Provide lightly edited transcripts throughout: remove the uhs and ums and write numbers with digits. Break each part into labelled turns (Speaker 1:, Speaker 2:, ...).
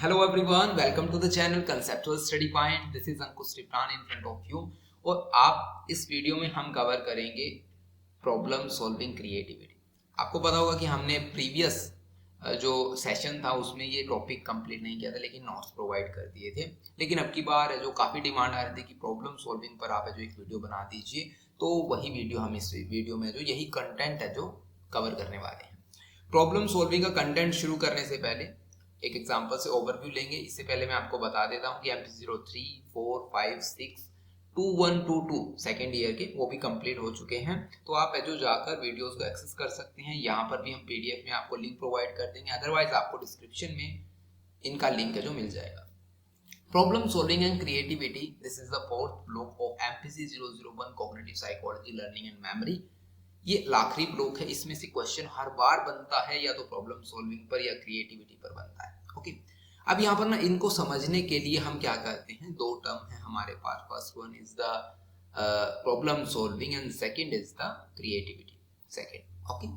Speaker 1: Hello everyone, welcome to the channel Conceptual Study Point. This is Ankush Tripran in front of you. और आप इस video में हम cover करेंगे problem solving creativity. आपको पता होगा कि हमने प्रीवियस जो सेशन था उसमें ये टॉपिक कंप्लीट नहीं किया था, लेकिन नोट्स प्रोवाइड कर दिए थे। लेकिन अब की बार जो काफ़ी डिमांड आ रही थी कि प्रॉब्लम सॉल्विंग पर आप जो एक वीडियो बना दीजिए, तो वही वीडियो हम इस वीडियो में जो यही कंटेंट है जो कवर करने वाले हैं। प्रॉब्लम सॉल्विंग का कंटेंट शुरू करने से पहले एक एग्जांपल से ओवरव्यू लेंगे। इससे पहले मैं आपको बता देता हूं कि MP03, 4, 5, 6, 2, 1, 2, 2 सेकेंड ईयर के वो भी कंप्लीट हो चुके हैं। तो आप जो जाकर वीडियोस को एक्सेस कर सकते हैं। यहाँ पर भी हम PDF में आपको लिंक प्रोवाइड कर देंगे, अदरवाइज आपको डिस्क्रिप्शन में इनका लिंक है जो मिल जाएगा। Problem solving and creativity, this is the fourth block of MPC 001 cognitive psychology learning and memory. ये आखिरी ब्लॉक है। इसमें से क्वेश्चन हर बार बनता है, या तो प्रॉब्लम सॉल्विंग पर या क्रिएटिविटी पर बनता है। ओके, अब यहाँ पर ना इनको समझने के लिए हम क्या करते हैं, दो टर्म है हमारे पास। First one is the problem solving and second is the creativity second. Okay,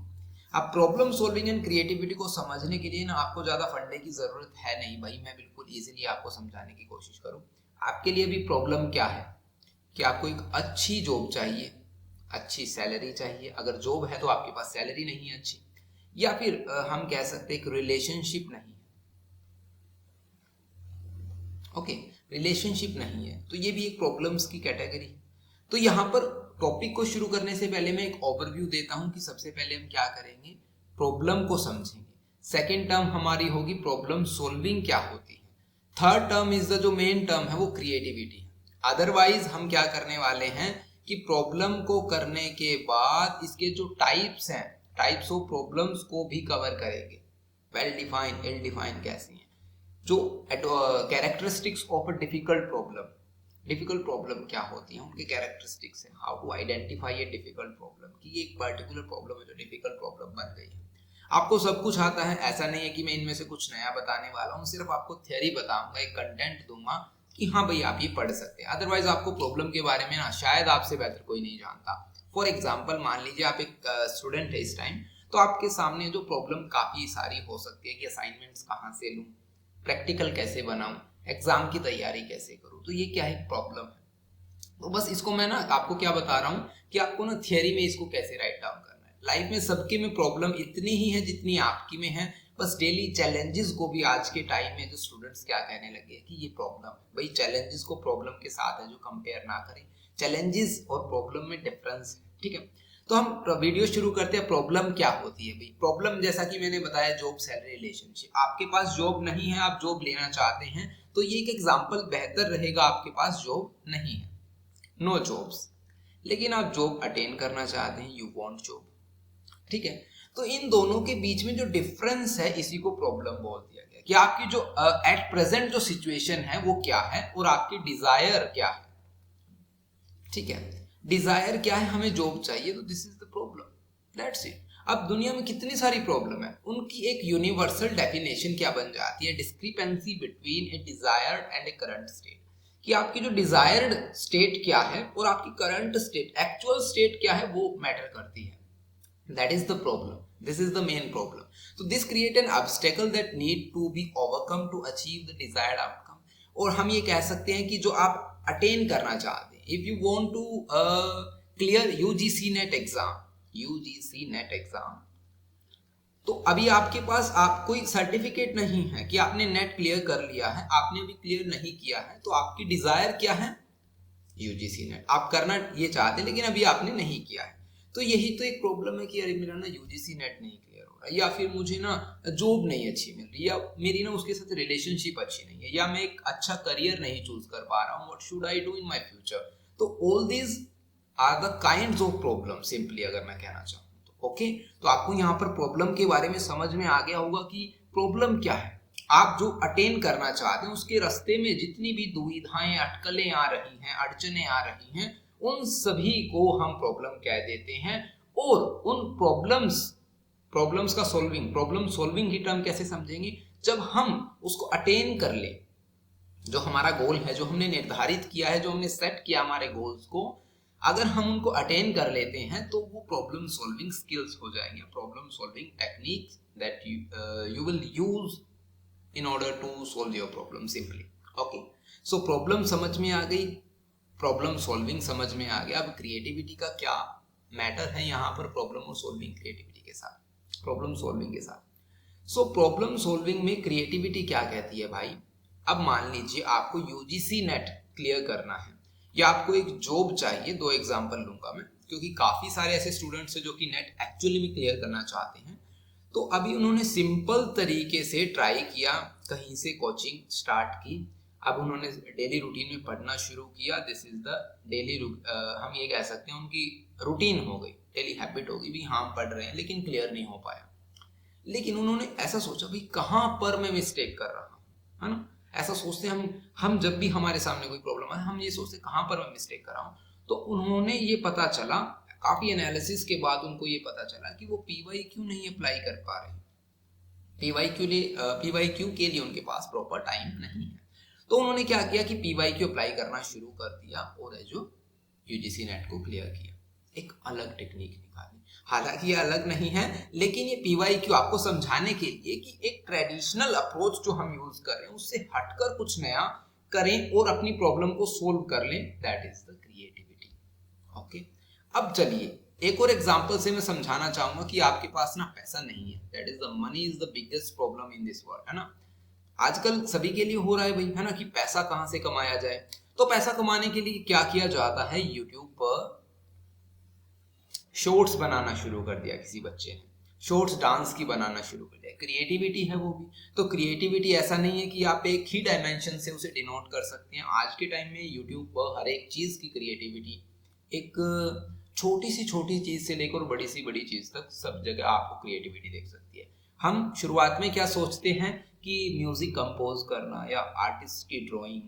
Speaker 1: अब प्रॉब्लम सॉल्विंग एंड क्रिएटिविटी को समझने के लिए ना आपको ज्यादा फंडे की जरूरत है नहीं भाई। मैं बिल्कुल इजीली आपको समझाने की कोशिश करूँ। आपके लिए भी प्रॉब्लम क्या है कि आपको एक अच्छी जॉब चाहिए, अच्छी सैलरी चाहिए। अगर जॉब है तो आपके पास सैलरी नहीं है अच्छी, या फिर हम कह सकते हैं कि रिलेशनशिप नहीं है। ओके, रिलेशनशिप नहीं है, तो ये भी एक प्रॉब्लम्स की कैटेगरी है। तो यहाँ पर टॉपिक को शुरू करने से पहले मैं एक ओवरव्यू देता हूं कि सबसे पहले हम क्या करेंगे, प्रॉब्लम को समझेंगे। सेकेंड टर्म हमारी होगी प्रॉब्लम सॉल्विंग क्या होती है। थर्ड टर्म इज द जो मेन टर्म है वो क्रिएटिविटी है। अदरवाइज हम क्या करने वाले हैं कि प्रॉब्लम को करने के बाद इसके जो टाइप्स हैं, टाइप्स ऑफ प्रॉब्लम्स को भी कवर करेंगे। वेल डिफाइन, इल डिफाइन कैसी हैं, जो characteristics of a difficult problem. Difficult problem क्या होती है, उनके कैरेक्टरिस्टिक्स हैं। How to identify a difficult problem, कि ये एक पर्टिकुलर प्रॉब्लम है जो डिफिकल्ट प्रॉब्लम बन गई है। आपको सब कुछ आता है, ऐसा नहीं है कि मैं इनमें से कुछ नया बताने वाला हूँ। सिर्फ आपको थ्योरी बताऊंगा, एक कंटेंट दूंगा कि हाँ भाई आप ये पढ़ सकते हैं। अदरवाइज आपको प्रॉब्लम के बारे में ना शायद आपसे बेहतर कोई नहीं जानता। फॉर एग्जाम्पल मान लीजिए आप एक स्टूडेंट है इस टाइम, तो आपके सामने जो प्रॉब्लम काफी सारी हो सकती है कि असाइनमेंट्स कहाँ से लूँ, प्रैक्टिकल कैसे बनाऊं, एग्जाम की तैयारी कैसे करूं। तो ये क्या है, प्रॉब्लम है। तो बस इसको मैं ना आपको क्या बता रहा हूँ कि आपको ना थियरी में इसको कैसे राइट डाउन करना है। लाइफ में सबके में प्रॉब्लम इतनी ही है जितनी आपकी में है। बस डेली चैलेंजेस को भी आज के टाइम में जो स्टूडेंट्स क्या कहने लगे कि ये प्रॉब्लम है। भाई चैलेंजेस को प्रॉब्लम के साथ है जो कंपेयर ना करें। चैलेंजेस और प्रॉब्लम में डिफरेंस है, ठीक है। तो हम वीडियो शुरू करते हैं। प्रॉब्लम क्या होती है भाई। प्रॉब्लम जैसा कि मैंने बताया, जॉब सैलरी रिलेशनशिप। आपके पास जॉब नहीं है, आप जॉब लेना चाहते हैं, तो ये एक एग्जांपल बेहतर रहेगा। आपके पास जॉब नहीं है, नो जॉब्स, लेकिन आप जॉब अटेन करना चाहते हैं, यू वांट जॉब, ठीक है। तो इन दोनों के बीच में जो डिफरेंस है, इसी को प्रॉब्लम बोल दिया गया कि आपकी जो एट प्रेजेंट जो सिचुएशन है वो क्या है और आपकी डिजायर क्या है, ठीक है। डिजायर क्या है, हमें जॉब चाहिए, तो this is the problem, that's it. अब दुनिया में कितनी सारी प्रॉब्लम है, उनकी एक यूनिवर्सल डेफिनेशन क्या बन जाती है, discrepancy between A desired and A current state. कि आपकी जो डिजायर्ड स्टेट क्या है और आपकी करंट स्टेट, एक्चुअल स्टेट क्या है, वो मैटर करती है। That is the problem, this is the main problem. तो this create an obstacle that need to be overcome to achieve the desired outcome. और हम ये कह सकते हैं कि जो आप अटेन करना चाहते हैं, if you want to clear UGC NET exam, तो अभी आपके पास आप कोई सर्टिफिकेट नहीं है कि आपने नेट क्लियर कर लिया है, आपने अभी क्लियर नहीं किया है, तो आपकी डिजायर क्या है, UGC नेट। आप करना ये चाहते लेकिन अभी आपने नहीं किया है। तो यही तो एक प्रॉब्लम है कि अरे मेरा ना UGC नेट नहीं क्लियर हो रहा, या फिर मुझे ना जॉब नहीं अच्छी मिल रही, या मेरी ना उसके साथ रिलेशनशिप अच्छी नहीं है, या मैं एक अच्छा करियर नहीं चूज कर पा रहा हूँ, what should I do in my future. तो all these are the kinds of problem, simply अगर मैं कहना चाहूँ तो। ओके, तो आपको यहाँ पर प्रॉब्लम के बारे में समझ में आ गया होगा कि प्रॉब्लम क्या है। आप जो अटेन करना चाहते हैं उसके रास्ते में जितनी भी दुविधाएं, अटकलें आ रही हैं, अड़चने आ रही हैं, उन सभी को हम प्रॉब्लम कह देते हैं। और उन प्रॉब्लम्स का सॉल्विंग, प्रॉब्लम सॉल्विंग की टर्म कैसे समझेंगे, जब हम उसको अटेन कर ले, जो हमारा गोल है, जो हमने निर्धारित किया है, जो हमने सेट किया हमारे गोल्स को, अगर हम उनको अटेन कर लेते हैं तो वो प्रॉब्लम सॉल्विंग स्किल्स हो जाएंगे, problem solving techniques that you will use in order to solve your problem simply. Okay, so problem समझ में आ गई, प्रॉब्लम सॉल्विंग समझ में आ गया। अब क्रिएटिविटी का क्या मैटर है यहाँ पर प्रॉब्लम और सॉल्विंग क्रिएटिविटी के साथ, प्रॉब्लम सॉल्विंग के साथ। सो प्रॉब्लम सॉल्विंग में क्रिएटिविटी क्या कहती है भाई? अब मान लीजिए आपको यूजीसी नेट क्लियर करना है या आपको एक जॉब चाहिए। दो एग्जांपल लूंगा मैं, क्योंकि काफी सारे ऐसे स्टूडेंट्स हैं जो कि नेट एक्चुअली में क्लियर करना चाहते हैं। तो अभी उन्होंने सिंपल तरीके से ट्राई किया, कहीं से कोचिंग स्टार्ट की, अब उन्होंने डेली रूटीन में पढ़ना शुरू किया। दिस इज द डेली, हम ये कह सकते हैं उनकी रूटीन हो गई, डेली हैबिट हो गई भी, हाँ पढ़ रहे हैं, लेकिन क्लियर नहीं हो पाया। लेकिन उन्होंने ऐसा सोचा भाई कहाँ पर मैं मिस्टेक कर रहा हूँ, है ना? ऐसा सोचते हम जब भी हमारे सामने कोई प्रॉब्लम है हम ये सोचते कहाँ पर मैं मिस्टेक कर रहा हूँ। तो उन्होंने ये पता चला, काफी एनालिसिस के बाद उनको ये पता चला कि वो पीवाईक्यू नहीं अप्लाई कर पा रहे। पीवाईक्यू के लिए उनके पास प्रॉपर टाइम नहीं है। तो उन्होंने क्या किया कि पीवाईक्यू अप्लाई करना शुरू कर दिया और जो यूजीसी नेट को क्लियर किया। एक अलग टेक्निक निकाली, हालांकि ये अलग नहीं है, लेकिन ये पीवाईक्यू आपको समझाने के लिए कि एक ट्रेडिशनल अप्रोच जो हम यूज कर रहे हैं उससे हटकर कुछ नया करें और अपनी प्रॉब्लम को सोल्व कर लें, that is the creativity. Okay, अब चलिए एक और एग्जांपल से मैं समझाना चाहूंगा कि आपके पास ना पैसा नहीं है, that is the money is the biggest problem in this world, है ना? आजकल सभी के लिए हो रहा है भाई, है ना, कि पैसा कहां से कमाया जाए। तो पैसा कमाने के लिए क्या किया जाता है, यूट्यूब पर शॉर्ट्स बनाना शुरू कर दिया किसी बच्चे ने, शॉर्ट्स डांस की बनाना शुरू कर दिया। क्रिएटिविटी है वो भी। तो क्रिएटिविटी ऐसा नहीं है कि आप एक ही डायमेंशन से उसे डिनोट कर सकते हैं। आज के टाइम में यूट्यूब पर हर एक चीज की क्रिएटिविटी, एक छोटी सी चीज से लेकर बड़ी सी बड़ी चीज तक सब जगह आपको क्रिएटिविटी देख सकती है। हम शुरुआत में क्या सोचते हैं कि म्यूजिक कंपोज करना या आर्टिस्ट की ड्राइंग,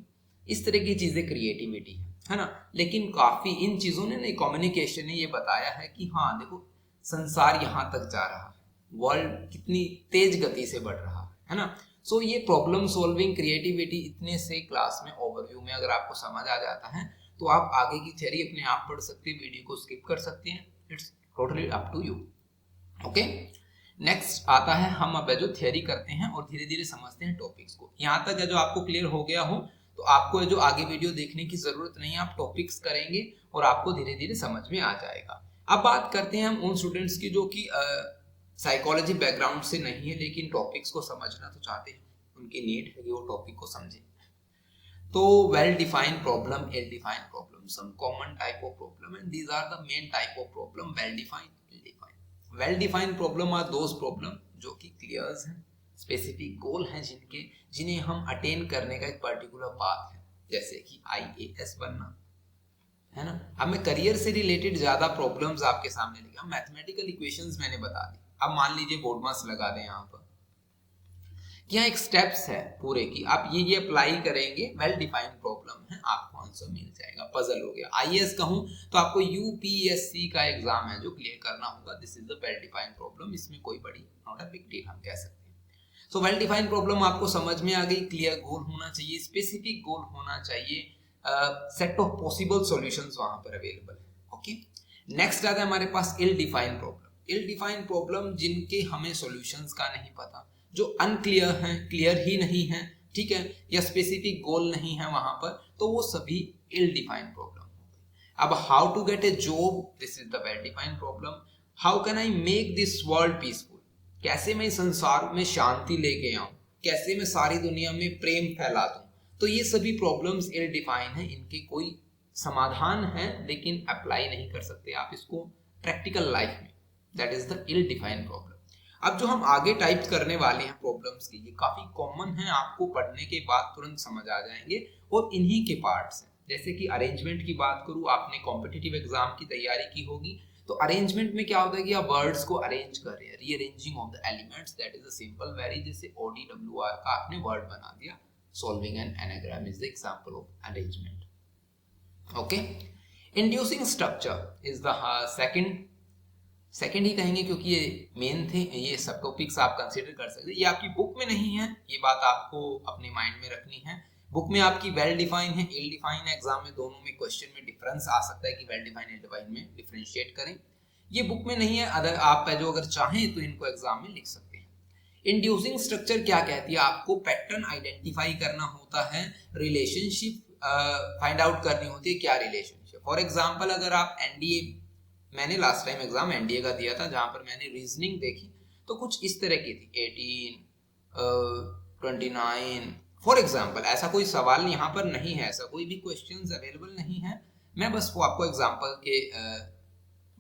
Speaker 1: इस तरह की चीजें क्रिएटिविटी है ना? लेकिन काफी इन चीजों ने कम्युनिकेशन ने ये बताया है कि हाँ देखो संसार यहाँ तक जा रहा है, वर्ल्ड कितनी तेज गति से बढ़ रहा है ना? सो ये प्रॉब्लम सॉल्विंग क्रिएटिविटी इतने से क्लास में ओवरव्यू में अगर आपको समझ आ जाता है तो आप आगे की थ्योरी अपने आप पढ़ सकते हैं, वीडियो को स्किप कर सकते हैं, it's totally up to you. Okay, next आता है, हम अब जो थ्योरी करते हैं और धीरे धीरे समझते हैं टॉपिक्स को। यहाँ तक जो आपको क्लियर हो गया हो तो आपको जो आगे वीडियो देखने की जरूरत नहीं है, आप टॉपिक्स करेंगे और आपको धीरे धीरे समझ में आ जाएगा। अब बात करते हैं हम उन स्टूडेंट्स की जो कि साइकोलॉजी बैकग्राउंड से नहीं है लेकिन टॉपिक्स को समझना तो चाहते हैं, उनकी नीड है कि वो टॉपिक को समझें। तो well defined problem, ill defined problem, some common type of problem and these are the main type of problem, well defined, ill defined. Well defined problem are those problem जो कि clear हैं, specific goal हैं जिन्हें हम attain करने का एक particular path है, जैसे कि आईएएस बनना, है ना? अब मैं करियर से रिलेटेड ज्यादा प्रॉब्लम्स आपके सामने लेके, मैथमेटिकल इक्वेशंस मैंने बता दी। अब मान लीजिए बोर्ड मार्क्स लगा दें यहाँ पर, यहाँ एक स्टेप्स है पूरे की, आप ये अप्लाई करेंगे, वेल डिफाइंड प्रॉब्लम है, आपको आंसर मिल जाएगा, पजल हो गया। आईएएस कहूं तो आपको यूपीएससी का एग्जाम है जो क्लियर करना होगा, this is the well defined problem, इसमें कोई बड़ी नॉट अ बिग डील हम कह सकते हैं। सो वेल डिफाइंड प्रॉब्लम आपको समझ में आ गई, क्लियर गोल होना चाहिए, स्पेसिफिक गोल होना चाहिए, सेट ऑफ पॉसिबल सॉल्यूशंस वहां पर अवेलेबल है। ओके, नेक्स्ट आता है हमारे पास इल defined problem. Ill defined problem जिनके हमें सॉल्यूशंस का नहीं पता, जो अनक्लियर हैं, क्लियर ही नहीं है, ठीक है, या स्पेसिफिक गोल नहीं है वहां पर, तो वो सभी इल डिफाइंड प्रॉब्लम हो गई। अब how to get a job, this is the well defined problem. How can I make this world peaceful, कैसे मैं संसार में शांति लेके आऊं, कैसे मैं सारी दुनिया में प्रेम फैला दूं, तो ये सभी प्रॉब्लम्स इल डिफाइन है, इनके कोई समाधान है लेकिन अप्लाई नहीं कर सकते आप इसको प्रैक्टिकल लाइफ में, that is the ill defined problem. अब जो हम आगे टाइप करने वाले हैं प्रॉब्लम्स की, ये काफी कॉमन है, आपको पढ़ने के बाद तुरंत समझ आ जाएंगे और इन्हीं के पार्ट्स हैं। जैसे कि अरेंजमेंट की बात करूं, आपने कॉम्पिटिटिव एग्जाम की तैयारी की होगी, तो अरेंजमेंट में क्या होता है कि आप वर्ड्स को अरेंज कर रहे हैं, rearranging of the elements, that is a simple very, जैसे ODWR का आपने वर्ड बना दिया, solving an anagram is the example of arrangement. Okay, inducing structure is the second ही कहेंगे क्योंकि ये मेन थे, ये सब टॉपिक्स आप कंसीडर कर सकते हैं। ये आपकी बुक में नहीं है, ये बात आपको अपने माइंड में रखनी है। बुक में आपकी वेल डिफाइन है, इल डिफाइन है, एग्जाम में दोनों में क्वेश्चन में डिफरेंस आ सकता है कि वेल डिफाइन इल डिफाइन में डिफरेंशिएट करें। ये बुक में नहीं है, अगर आप जो अगर चाहें तो इनको एग्जाम में लिख सकते हैं। इंड्यूसिंग स्ट्रक्चर क्या कहती है, आपको पैटर्न आइडेंटिफाई करना होता है, रिलेशनशिप फाइंड आउट करनी होती है, क्या रिलेशनशिप। फॉर एग्जांपल अगर आप एनडीए, मैंने लास्ट टाइम एग्जाम एनडीए का दिया था जहां पर मैंने रीजनिंग देखी तो कुछ इस तरह की थी 18 29 फॉर एग्जाम्पल। ऐसा कोई सवाल यहाँ पर नहीं है, ऐसा कोई भी क्वेश्चंस अवेलेबल नहीं है, मैं बस वो आपको एग्जाम्पल के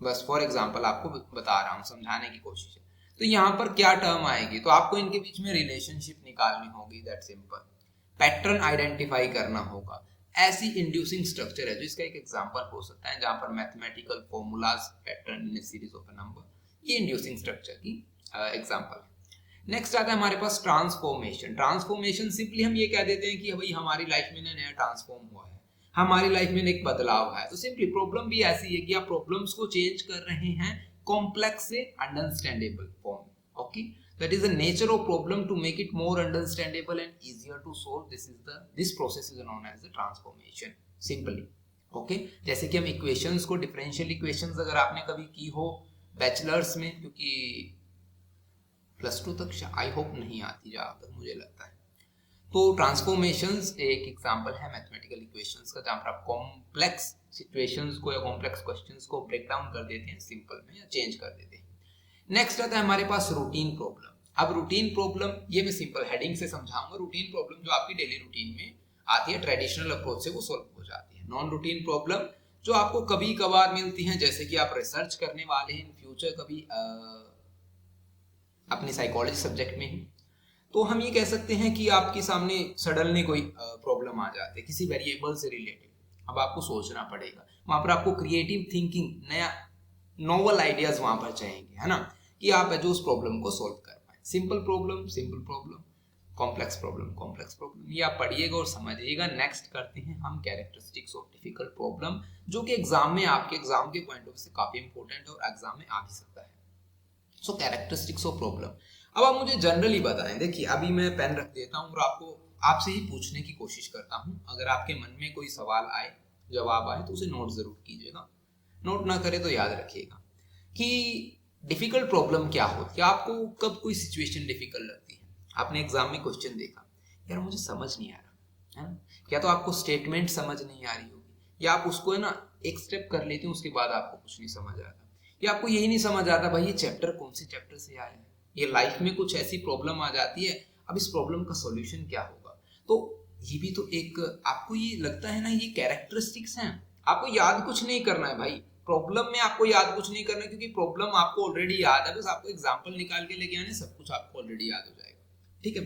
Speaker 1: बस फॉर एग्जाम्पल आपको बता रहा हूँ, समझाने की कोशिश है। तो यहाँ पर क्या टर्म आएगी, तो आपको इनके बीच में रिलेशनशिप निकालनी होगी, दैट सिंपल। पैटर्न आइडेंटिफाई करना होगा। ऐसी इंड्यूसिंग स्ट्रक्चर है जो इसका एक एग्जांपल हो सकता है, जहां पर mathematical formulas pattern in series of a number, ये इंड्यूसिंग स्ट्रक्चर की एग्जांपल है। नेक्स्ट आता है हमारे पास ट्रांसफॉर्मेशन। ट्रांसफॉर्मेशन सिंपली हम ये कह देते हैं कि भाई हमारी लाइफ में नया ट्रांसफॉर्म हुआ है, हमारी लाइफ में एक बदलाव है। तो सिंपली प्रॉब्लम भी ऐसी है कि आप प्रॉब्लम्स को चेंज कर रहे हैं कॉम्प्लेक्स से understandable form. Okay, that is the nature of problem to make it more understandable and easier to solve. This process is known as the transformation simply. Okay, जैसे कि हम इक्वेशंस को, differential equations अगर आपने कभी की हो बैचलर्स में, क्योंकि +2 तक आई होप नहीं आती जहां तक मुझे लगता है, तो ट्रांसफॉर्मेशंस एक एग्जांपल है मैथमेटिकल इक्वेशंस का, जहां पर आप कॉम्प्लेक्स सिचुएशंस को या कॉम्प्लेक्स क्वेश्चंस को ब्रेक डाउन कर देते हैं सिंपल में या चेंज कर देते हैं। नेक्स्ट आता है हमारे पास रूटीन प्रॉब्लम। अब रूटीन प्रॉब्लम ये मैं सिंपल हेडिंग से समझाऊंगा। रूटीन प्रॉब्लम जो आपकी डेली रूटीन में आती है, ट्रेडिशनल अप्रोच से वो सॉल्व हो जाती है। नॉन रूटीन प्रॉब्लम जो आपको कभी कभार मिलती हैं, जैसे कि आप रिसर्च करने वाले हैं इन फ्यूचर कभी अपने साइकोलॉजी सब्जेक्ट में ही, तो हम ये कह सकते हैं कि आपके सामने सडनली कोई प्रॉब्लम आ जाती है किसी वेरिएबल से रिलेटेड। अब आपको सोचना पड़ेगा, वहां पर आपको क्रिएटिव थिंकिंग, नया नोवेल आइडियाज वहां पर चाहिए, है ना, कि आप जो उस प्रॉब्लम को सोल्व कर पाए। सिंपल प्रॉब्लम, कॉम्प्लेक्स प्रॉब्लम, ये आप पढ़िएगा और समझिएगा। नेक्स्ट करते हैं हम कैरेक्टरिस्टिक्स ऑफ डिफिकल्ट प्रॉब्लम, जो कि एग्जाम में, आपके एग्जाम के पॉइंट ऑफ व्यू से काफी इंपॉर्टेंट है और एग्जाम में आ भी सकता है। सो कैरेक्टरिस्टिक्स ऑफ प्रॉब्लम। अब आप मुझे जनरली बताएं, देखिए अभी मैं पेन रख देता हूँ और आपको आपसे ही पूछने की कोशिश करता हूँ। अगर आपके मन में कोई सवाल आए, जवाब आए, तो उसे नोट जरूर कीजिएगा, नोट ना करे तो याद रखिएगा कि डिफिकल्ट प्रॉब्लम क्या होती है। आपको कब कोई सिचुएशन डिफिकल्ट लगती है, आपने एग्जाम में क्वेश्चन देखा, यार मुझे समझ नहीं आ रहा, है ना, या तो आपको स्टेटमेंट समझ नहीं आ रही होगी, या आप उसको, है ना, एक स्टेप कर लेते हैं, उसके बाद आपको कुछ नहीं समझ आता, या आपको यही नहीं समझ आता भाई ये चैप्टर कौन से चैप्टर से आया है, ये लाइफ में कुछ ऐसी प्रॉब्लम आ जाती है, अब इस प्रॉब्लम का सॉल्यूशन क्या होगा। तो ये भी तो एक, आपको ये लगता है ना, ये कैरेक्टरिस्टिक्स हैं। आपको याद कुछ नहीं करना है भाई, प्रॉब्लम में आपको याद कुछ नहीं करना, क्योंकि प्रॉब्लम आपको ऑलरेडी याद है, बस आपको एग्जांपल निकाल के लेके आने, सब कुछ आपको ऑलरेडी याद हो जाएगा। ठीक है,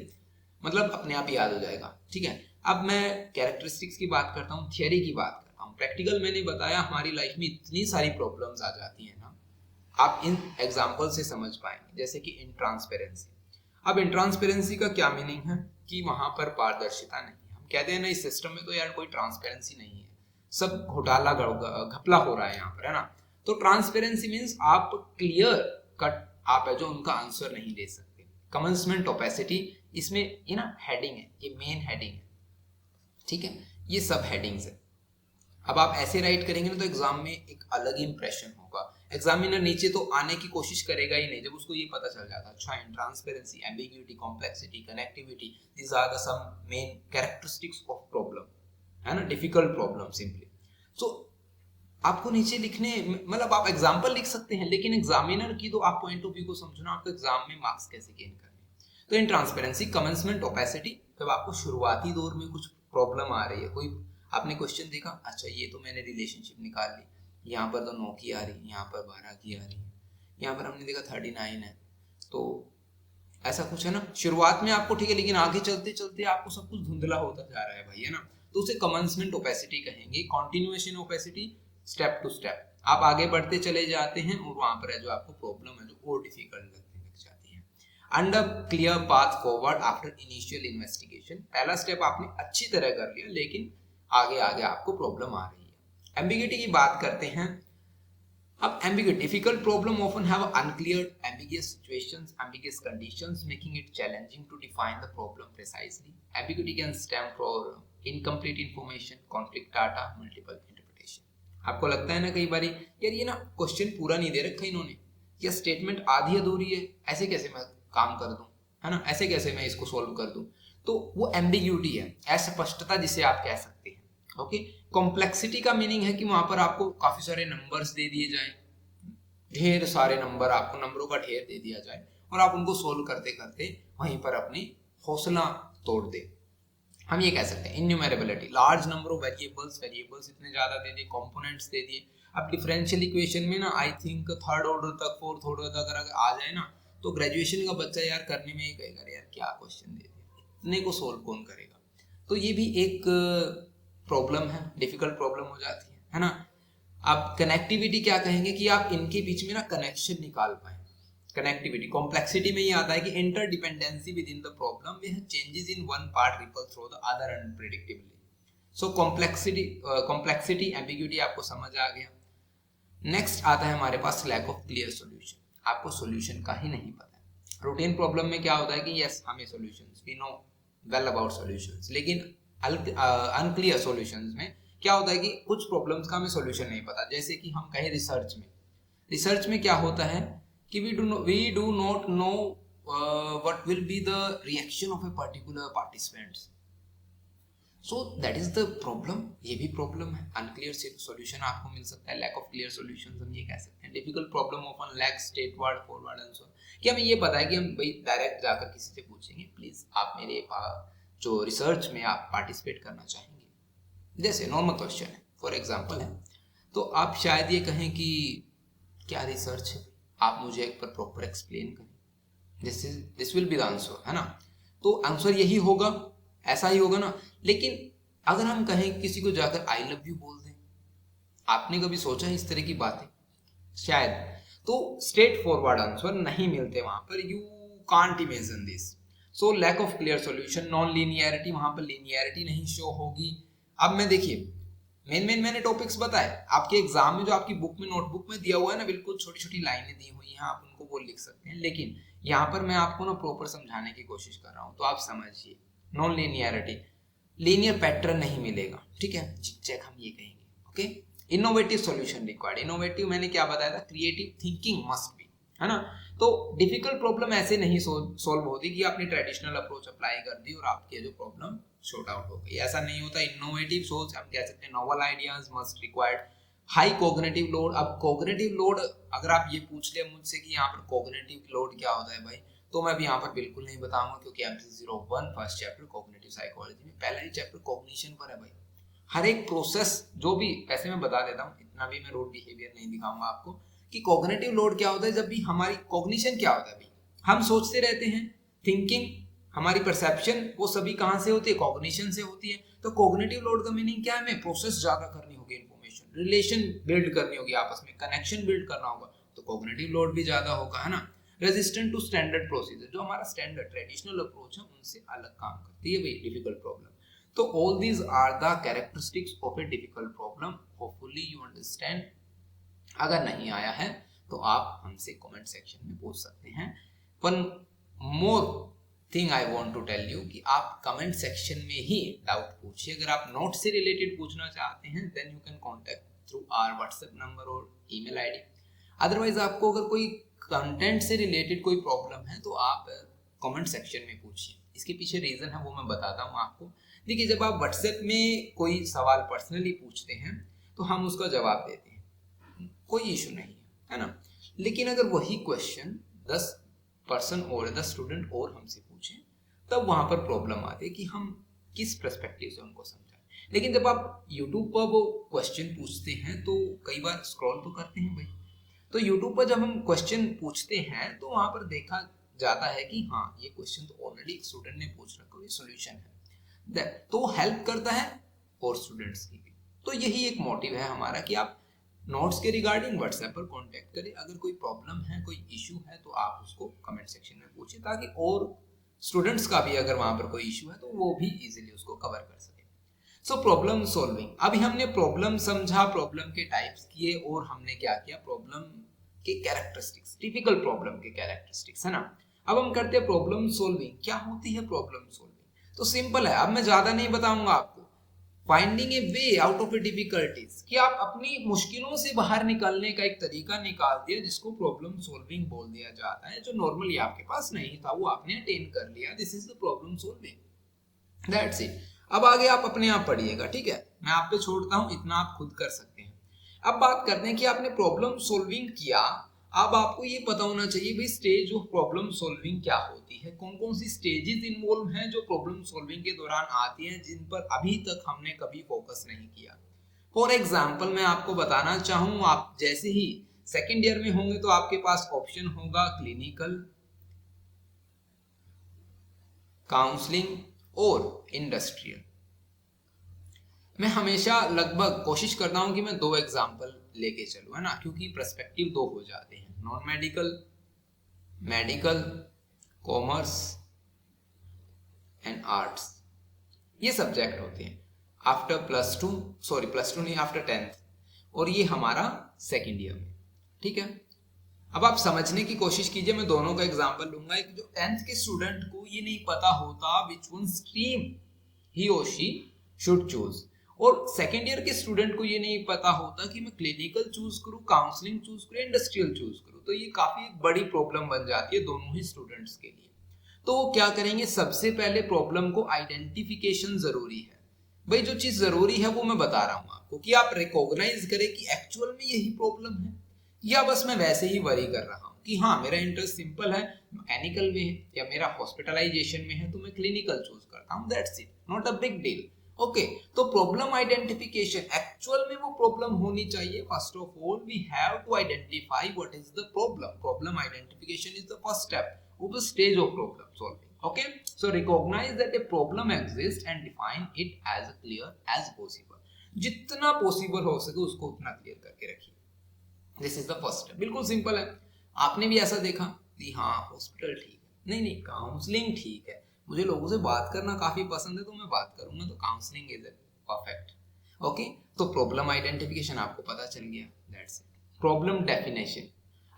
Speaker 1: मतलब अपने आप याद हो जाएगा। ठीक है, अब मैं कैरेक्टरिस्टिक्स की बात करता हूँ, थियरी की बात करता हूँ। प्रैक्टिकल मैंने बताया, हमारी लाइफ में इतनी सारी प्रॉब्लम्स आ जाती है ना, आप इन एग्जाम्पल से समझ पाएंगे। जैसे कि इंट्रांसपेरेंसी। अब इंट्रांसपेरेंसी का क्या मीनिंग है कि वहां पर पारदर्शिता नहीं है। हम कहते हैं ना, इस सिस्टम में तो यार कोई ट्रांसपेरेंसी नहीं है, सब घोटाला घपला हो रहा है यहाँ पर, है ना। तो ट्रांसपेरेंसी मीन्स आप क्लियर कट, आप है जो उनका आंसर नहीं दे सकते। कमेंसमेंट ओपेसिटी, इसमें ये ना हेडिंग है, ये मेन हेडिंग है, ठीक है, ये सब हेडिंग्स है। अब आप ऐसे राइट करेंगे ना तो एग्जाम में एक अलग ही इंप्रेशन होगा। एग्जामिनर नीचे तो आने की कोशिश करेगा ही नहीं जब उसको ये पता चल जाता, अच्छा intransparency, ambiguity, complexity, connectivity, these are the some main characteristics of problem, है ना, डिफिकल्ट प्रॉब्लम सिंपली। सो आपको नीचे लिखने, मतलब आप एग्जाम्पल लिख सकते हैं, लेकिन एग्जामिनर की तो आप पॉइंट ऑफ व्यू को समझना, आपको एग्जाम में मार्क्स कैसे गेन करने। तो इंट्रांसपेरेंसी, कमेंसमेंट ओपेसिटी, जब आपको शुरुआती दौर में कुछ प्रॉब्लम आ रही है, कोई आपने क्वेश्चन देखा, अच्छा ये तो मैंने रिलेशनशिप निकाल ली, यहाँ पर तो 9 की आ रही, यहाँ पर 12 की आ रही है, यहाँ पर हमने देखा 39 है, तो ऐसा कुछ है ना। शुरुआत में आपको ठीक है, लेकिन आगे चलते चलते आपको सब कुछ धुंधला होता जा रहा है भाई, है ना। तो उसे कमेंसमेंट ओपेसिटी कहेंगे। Continuation opacity, step to step आप आगे बढ़ते चले जाते हैं और वहां पर है जो आपको प्रॉब्लम है जो और डिफिकल्ट लगने लग जाती है। Under clear path forward after initial investigation, पहला स्टेप आपने अच्छी तरह कर लिया, लेकिन आगे आगे आपको प्रॉब्लम आ रही है। एम्बिग्यूटी की बात करते हैं। अब ambiguity, difficult problem often have unclear, ambiguous situations, ambiguous conditions, making it challenging to define the problem precisely. Ambiguity can stem from incomplete information, conflict data, multiple interpretation. आपको लगता है ना कई बार, यार ये ना क्वेश्चन पूरा नहीं दे रखा इन्होंने, या स्टेटमेंट आधी अधूरी है, ऐसे कैसे मैं काम कर दूं, है ना, ऐसे कैसे मैं इसको सोल्व कर दूं, तो वो एम्बिग्यूटी है, अस्पष्टता जिसे आप कह सकते हैं। ओके, कॉम्प्लेक्सिटी का मीनिंग है कि वहां पर आपको काफी सारे नंबर्स दे दिए जाए, ढेर सारे नंबर, आपको नंबरों का ढेर दे दिया जाए और आप उनको सोल्व करते करते वहीं पर अपनी हौसला तोड़ दे। हम ये कह सकते हैं innumerability, large number of variables, variables इतने ज्यादा दे दिए, कंपोनेंट्स दे दिए। अब डिफरेंशियल इक्वेशन में ना आई थिंक थर्ड ऑर्डर तक, फोर्थ ऑर्डर तक अगर आ जाए ना, तो ग्रेजुएशन का बच्चा यार करने में ये कहेगा यार क्या क्वेश्चन दे दिया, इतने को सोल्व कौन करेगा। तो ये भी एक प्रॉब्लम है, डिफिकल्ट प्रॉब्लम हो जाती है ना। आप कनेक्टिविटी क्या कहेंगे कि आप इनके बीच में ना कनेक्शन निकाल पाए। कनेक्टिविटी, कॉम्प्लेक्सिटी में ये आता है कि interdependency within the problem में changes in one part ripple through the other unpredictably. So complexity ambiguity आपको समझ आ गया। नेक्स्ट आता है हमारे पास लैक ऑफ क्लियर सॉल्यूशन, आपको सॉल्यूशन का ही नहीं पता है। रूटीन प्रॉब्लम में क्या होता है कि यस हमें solutions, we know well about solutions, लेकिन अनक्लियर सॉल्यूशंस में क्या होता है कि कुछ प्रॉब्लम्स का हमें सॉल्यूशन नहीं पता। जैसे कि हम कहें रिसर्च में क्या होता है कि we do not know what will be the reaction of a particular participants, so that is the problem। ये भी प्रॉब्लम है, अनक्लियर सॉल्यूशन आपको मिल सकता है, लैक ऑफ क्लियर सॉल्यूशंस हम ये कह सकते हैं। Difficult problem often lack straightforward forward answer, कि हमें ये पता है कि हम भाई डायरेक्ट जाकर किसी से पूछेंगे प्लीज आप मेरे जो रिसर्च में आप पार्टिसिपेट करना चाहेंगे, जैसे नॉर्मल क्वेश्चन है, फॉर एग्जाम्पल है, तो आप शायद ये कहें कि क्या रिसर्च है, आप मुझे एक पर प्रॉपर एक्सप्लेन करें, this will be the answer, है ना। तो आंसर यही होगा, ऐसा ही होगा ना। लेकिन अगर हम कहें किसी को जाकर आई लव यू बोल दें, आपने कभी सोचा है इस तरह की बातें? शायद। तो स्ट्रेट फॉरवर्ड आंसर नहीं मिलते वहां पर, you can't imagine this. So lack of clear solution, non linearity, वहां पर लीनियरिटी नहीं शो होगी। अब मैं देखिए मेन मैंने टॉपिक्स बताए, आपके एग्जाम में जो आपकी बुक में नोटबुक में दिया हुआ है ना, बिल्कुल छोटी छोटी लाइनें दी हुई हैं, आप उनको वो लिख सकते हैं, लेकिन यहाँ पर मैं आपको ना प्रॉपर समझाने की कोशिश कर रहा हूँ, तो आप समझिए। नॉन लीनियरिटी, लीनियर पैटर्न नहीं मिलेगा, ठीक है, जिग-जैग हम ये कहेंगे। Okay, innovative solution required, innovative मैंने क्या बताया था, क्रिएटिव थिंकिंग मस्ट बी, है ना। तो डिफिकल्ट प्रॉब्लम ऐसे नहीं सॉल्व होती कि आपने ट्रेडिशनल अप्रोच अप्लाई कर दी और आपके जो प्रॉब्लम शॉर्ट आउट हो गई, ऐसा नहीं होता। इनोवेटिव सोच हम कह सकते हैं, novel ideas must required, high cognitive load. अब कोग्निटिव लोड अगर आप ये पूछ ले मुझसे कि यहाँ पर कोग्निटिव लोड क्या होता है भाई, तो मैं भी यहाँ पर बिल्कुल नहीं बताऊंगा, क्योंकि MT01 first chapter cognitive psychology में पहला ही चैप्टर कॉग्निशन पर है भाई। हर एक प्रोसेस जो भी, वैसे मैं बता देता हूँ, इतना भी मैं रोड बिहेवियर नहीं दिखाऊंगा आपको कि कॉग्निटिव लोड क्या होता है। जब भी हमारी कॉग्निशन क्या होता है भाई, हम सोचते रहते हैं, थिंकिंग, हमारी परसेप्शन, वो सभी कहाँ से होती है, कॉग्निशन से होती है। तो कॉग्निटिव लोड का मीनिंग क्या है, हमें प्रोसेस ज्यादा करनी होगी, इन्फॉर्मेशन, रिलेशन बिल्ड करनी होगी, आपस में कनेक्शन बिल्ड करना होगा, तो कॉग्निटिव लोड भी ज्यादा होगा, है ना। रेजिस्टेंट टू स्टैंडर्ड प्रोसीजर, जो हमारा स्टैंडर्ड ट्रेडिशनल अप्रोच है उनसे अलग काम करती है भाई डिफिकल्ट प्रॉब्लम। तो all these are the characteristics of a difficult problem, hopefully you understand. अगर नहीं आया है तो आप हमसे कमेंट सेक्शन में पूछ सकते हैं। One more thing I want to tell you कि आप कमेंट सेक्शन में ही डाउट पूछिए। अगर आप नोट से रिलेटेड पूछना चाहते हैं then you can contact through our WhatsApp number और ईमेल आईडी। अदरवाइज आपको अगर कोई कंटेंट से रिलेटेड कोई प्रॉब्लम है तो आप कमेंट सेक्शन में पूछिए। इसके पीछे रीजन है वो मैं बताता हूँ आपको। देखिए, जब आप व्हाट्सएप में कोई सवाल पर्सनली पूछते हैं तो हम उसका जवाब देते हैं, कोई इशू नहीं है ना। लेकिन अगर वही क्वेश्चन 10 पर्सन और 10 स्टूडेंट और हमसे पूछें तब वहां पर प्रॉब्लम आती है कि हम किस पर्सपेक्टिव से उनको समझाएं। लेकिन जब आप यूट्यूब पर वो क्वेश्चन पूछते हैं तो कई बार स्क्रॉल तो करते हैं भाई, तो यूट्यूब पर जब हम क्वेश्चन पूछते हैं तो वहां पर देखा जाता है कि हाँ ये क्वेश्चन तो ऑलरेडी एक स्टूडेंट ने पूछ रखा है, ये सॉल्यूशन है, तो हेल्प करता है और स्टूडेंट्स की भी। तो यही एक मोटिव है हमारा कि आप नोट्स के रिगार्डिंग व्हाट्सएप पर कांटेक्ट करें। अगर कोई प्रॉब्लम है, कोई इशू है तो आप उसको कमेंट सेक्शन में पूछें, ताकि और स्टूडेंट्स का भी अगर वहां पर कोई इशू है तो वो भी इजीली उसको कवर कर सके। सो प्रॉब्लम सॉल्विंग, अभी हमने प्रॉब्लम समझा, प्रॉब्लम के टाइप्स किए और हमने क्या किया, प्रॉब्लम के कैरेक्टरिस्टिक्स, टिपिकल प्रॉब्लम के कैरेक्टरिस्टिक्स, है ना। अब हम करते हैं प्रॉब्लम सॉल्विंग। क्या होती है प्रॉब्लम सॉल्विंग? तो सिंपल है, अब मैं ज्यादा नहीं बताऊंगा आपको, finding A way out of A difficulties, कि आप अपनी मुश्किलों से बाहर निकलने का एक तरीका निकाल दिया, जिसको प्रॉब्लम सॉल्विंग बोल दिया जाता है, जो नॉर्मली आपके पास नहीं था वो आपने अटेन कर लिया। This is the problem solving, that's it. अब आगे आप अपने आप पढ़िएगा, ठीक है, मैं आप पे छोड़ता हूं, इतना आप खुद कर सकते हैं। अब बात करते हैं कि आपने प्रॉब्लम सॉल्विंग किया, अब आपको ये पता होना चाहिए भाई स्टेज ऑफ प्रॉब्लम सॉल्विंग क्या होती है, कौन कौन सी स्टेजेस इन्वॉल्व हैं जो प्रॉब्लम सॉल्विंग के दौरान आती हैं, जिन पर अभी तक हमने कभी फोकस नहीं किया। फॉर एग्जाम्पल मैं आपको बताना चाहूँ, आप जैसे ही सेकेंड ईयर में होंगे तो आपके पास ऑप्शन होगा क्लिनिकल, काउंसलिंग और इंडस्ट्रियल। मैं हमेशा लगभग कोशिश करता हूं कि मैं 2 एग्जाम्पल लेके चलूं, है ना, क्योंकि पर्सपेक्टिव 2 हो जाते हैं, non medical, medical, commerce and arts, ये सब्जेक्ट होते हैं आफ्टर प्लस टू नहीं, आफ्टर 10th, और ये हमारा सेकेंड ईयर में, ठीक है। अब आप समझने की कोशिश कीजिए, मैं दोनों का एग्जाम्पल लूंगा। एक जो 10th के स्टूडेंट को ये नहीं पता होता विच वन स्ट्रीम ही और शी शुड चूज, और सेकेंड ईयर के स्टूडेंट को ये नहीं पता होता कि मैं क्लिनिकल चूज करूं, काउंसलिंग चूज करूं, इंडस्ट्रियल चूज करूं, तो ये काफी बड़ी प्रॉब्लम बन जाती है दोनों ही स्टूडेंट्स के लिए। तो वो क्या करेंगे, सबसे पहले प्रॉब्लम को आइडेंटिफिकेशन जरूरी है। भाई जो चीज जरूरी है वो मैं बता रहा हूं आपको, कि आप रिकॉग्नाइज करें कि एक्चुअल में यही प्रॉब्लम है, या बस मैं वैसे ही वरी कर रहा हूं कि हाँ मेरा इंटरेस्ट सिंपल है, मैकेनिकल में है या मेरा हॉस्पिटलाइजेशन में है, तो मैं क्लिनिकल चूज करता हूं, that's it, not a big deal. Okay, तो प्रॉब्लम आइडेंटिफिकेशन, एक्चुअल में वो प्रॉब्लम होनी चाहिए। First of all we have to identify what is the problem. Problem identification is the first step of the stage of problem solving. Okay, so recognise that a problem exist and define it as clear as possible. जितना possible हो सके उसको उतना clear करके रखिए। This is the first step, बिल्कुल simple है। आपने भी ऐसा देखा कि हाँ हॉस्पिटल ठीक है, नहीं काउंसलिंग ठीक है, मुझे लोगों से बात करना काफी पसंद है तो मैं बात करूंगा, तो काउंसलिंग इज परफेक्ट। ओके, तो प्रॉब्लम आइडेंटिफिकेशन आपको पता चल गया, दैट्स इट। प्रॉब्लम डेफिनेशन,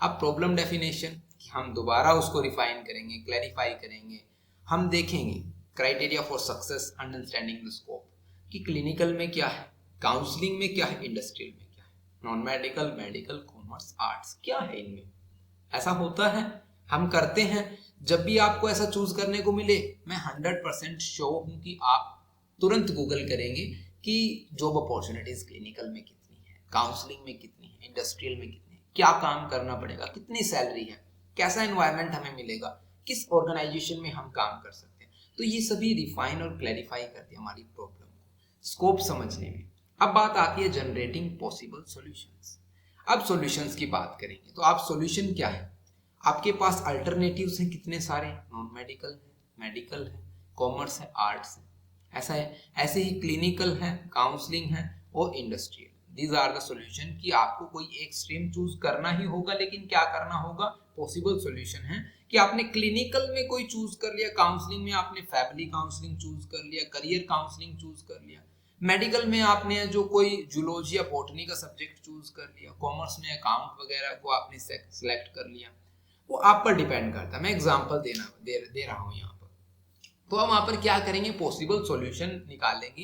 Speaker 1: अब प्रॉब्लम डेफिनेशन हम दोबारा उसको रिफाइन करेंगे, क्लैरिफाई करेंगे, हम देखेंगे criteria for success, understanding the scope, कि क्लिनिकल में क्या है, काउंसलिंग में क्या है, इंडस्ट्रियल में क्या है, non medical, medical, commerce, arts क्या है इनमें। ऐसा होता है, हम करते हैं। जब भी आपको ऐसा चूज करने को मिले, मैं 100% श्योर हूं कि आप तुरंत गूगल करेंगे कि जॉब अपॉर्चुनिटीज क्लिनिकल में कितनी है, काउंसलिंग में कितनी है, इंडस्ट्रियल में कितनी है, क्या काम करना पड़ेगा, कितनी सैलरी है, कैसा एनवायरनमेंट हमें मिलेगा, किस ऑर्गेनाइजेशन में हम काम कर सकते हैं। तो ये सभी रिफाइन और क्लैरिफाई करते हैं हमारी प्रॉब्लम को स्कोप समझने में। अब बात आती है जनरेटिंग पॉसिबल सॉल्यूशंस। अब सॉल्यूशंस की बात करेंगे, तो आप सॉल्यूशन क्या है, आपके पास अल्टरनेटिव्स हैं कितने सारे, नॉन मेडिकल है, मेडिकल है, कॉमर्स है, आर्ट्स है, ऐसा है। ऐसे ही क्लिनिकल है, काउंसलिंग है और industrial. These are the solution, कि आपको कोई एक स्ट्रीम चूज करना ही होगा, लेकिन क्या करना होगा, पॉसिबल सॉल्यूशन है कि आपने क्लिनिकल में कोई चूज कर लिया, काउंसलिंग में आपने फैमिली काउंसलिंग चूज कर लिया, करियर काउंसलिंग चूज कर लिया, मेडिकल में आपने जो कोई जूलॉजी या बॉटनी का सब्जेक्ट चूज कर लिया, कॉमर्स में अकाउंट वगैरह को आपने सेलेक्ट कर लिया, वो आप पर डिपेंड करता है। मैं एग्जांपल दे रहा हूं यहाँ पर। तो हम वहां पर क्या करेंगे, पॉसिबल सॉल्यूशन निकालेंगे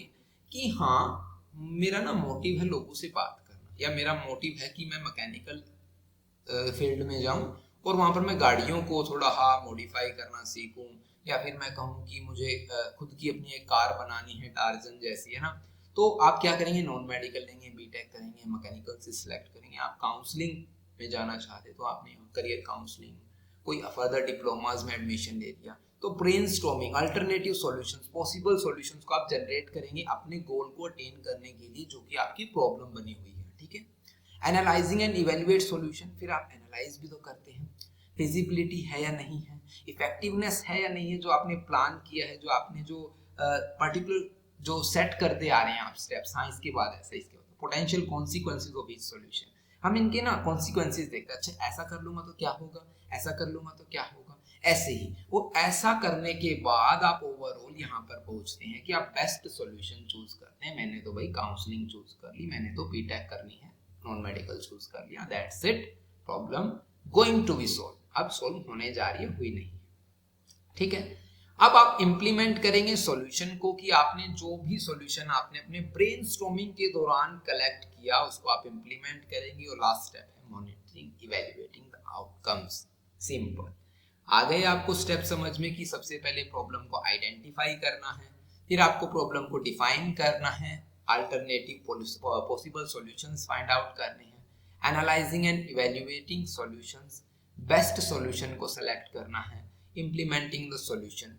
Speaker 1: कि हाँ मेरा ना मोटिव है लोगों से बात करना, या मेरा मोटिव है कि मैं मैकेनिकल फील्ड में जाऊं और वहां पर मैं गाड़ियों को थोड़ा मॉडिफाई करना सीखूं, या फिर मैं कहूं कि मुझे खुद की अपनी एक कार बनानी है टार्जन जैसी, है ना। तो आप क्या करेंगे, नॉन मेडिकल लेंगे, बीटेक करेंगे, मैकेनिकल से सिलेक्ट करेंगे। आप काउंसलिंग में जाना चाहते तो आपने करियर काउंसलिंग, कोई फर्दर डिप्लोमाज में एडमिशन ले लिया। तो brainstorming, alternative solutions, possible solutions को आप जनरेट करेंगे अपने गोल को अटेन करने के लिए, जो कि आपकी प्रॉब्लम बनी हुई है, ठीक है। एनालाइजिंग एंड इवेल्युएट सॉल्यूशन, फिर आप एनालाइज भी तो करते हैं, फिजिबिलिटी है या नहीं है, इफेक्टिवनेस है या नहीं है, जो आपने प्लान किया है, जो आपने जो पर्टिकुलर जो सेट करते आ रहे हैं आप स्टेप्स, हाँ इसके बाद ऐसा, इसके बाद potential consequences of each solution, हम इनके ना कॉन्सिक्वेंसेज देखते हैं। अच्छा ऐसा कर लूंगा तो क्या होगा, ऐसा कर लूंगा तो क्या होगा, ऐसे ही वो ऐसा करने के बाद आप ओवरऑल यहाँ पर पहुंचते हैं कि आप बेस्ट सॉल्यूशन चूज करते हैं। मैंने तो भाई काउंसलिंग चूज कर ली, मैंने तो बीटेक करनी है, नॉन मेडिकल चूज कर लिया, that's it, problem going to be solve. अब सॉल्व होने जा रही है, हुई नहीं, ठीक है। अब आप इंप्लीमेंट करेंगे सॉल्यूशन को, कि आपने जो भी सॉल्यूशन आपने अपने ब्रेनस्टॉर्मिंग के दौरान कलेक्ट किया उसको आप इंप्लीमेंट करेंगे। और लास्ट स्टेप है monitoring evaluating the outcomes. Simple. आ गए आपको स्टेप समझ में कि सबसे पहले प्रॉब्लम को आइडेंटिफाई करना है, फिर आपको प्रॉब्लम को डिफाइन करना है, alternative possible solutions find out करने हैं, analysing and evaluating solutions, best solution को सेलेक्ट करना है, इम्प्लीमेंटिंग द सॉल्यूशन,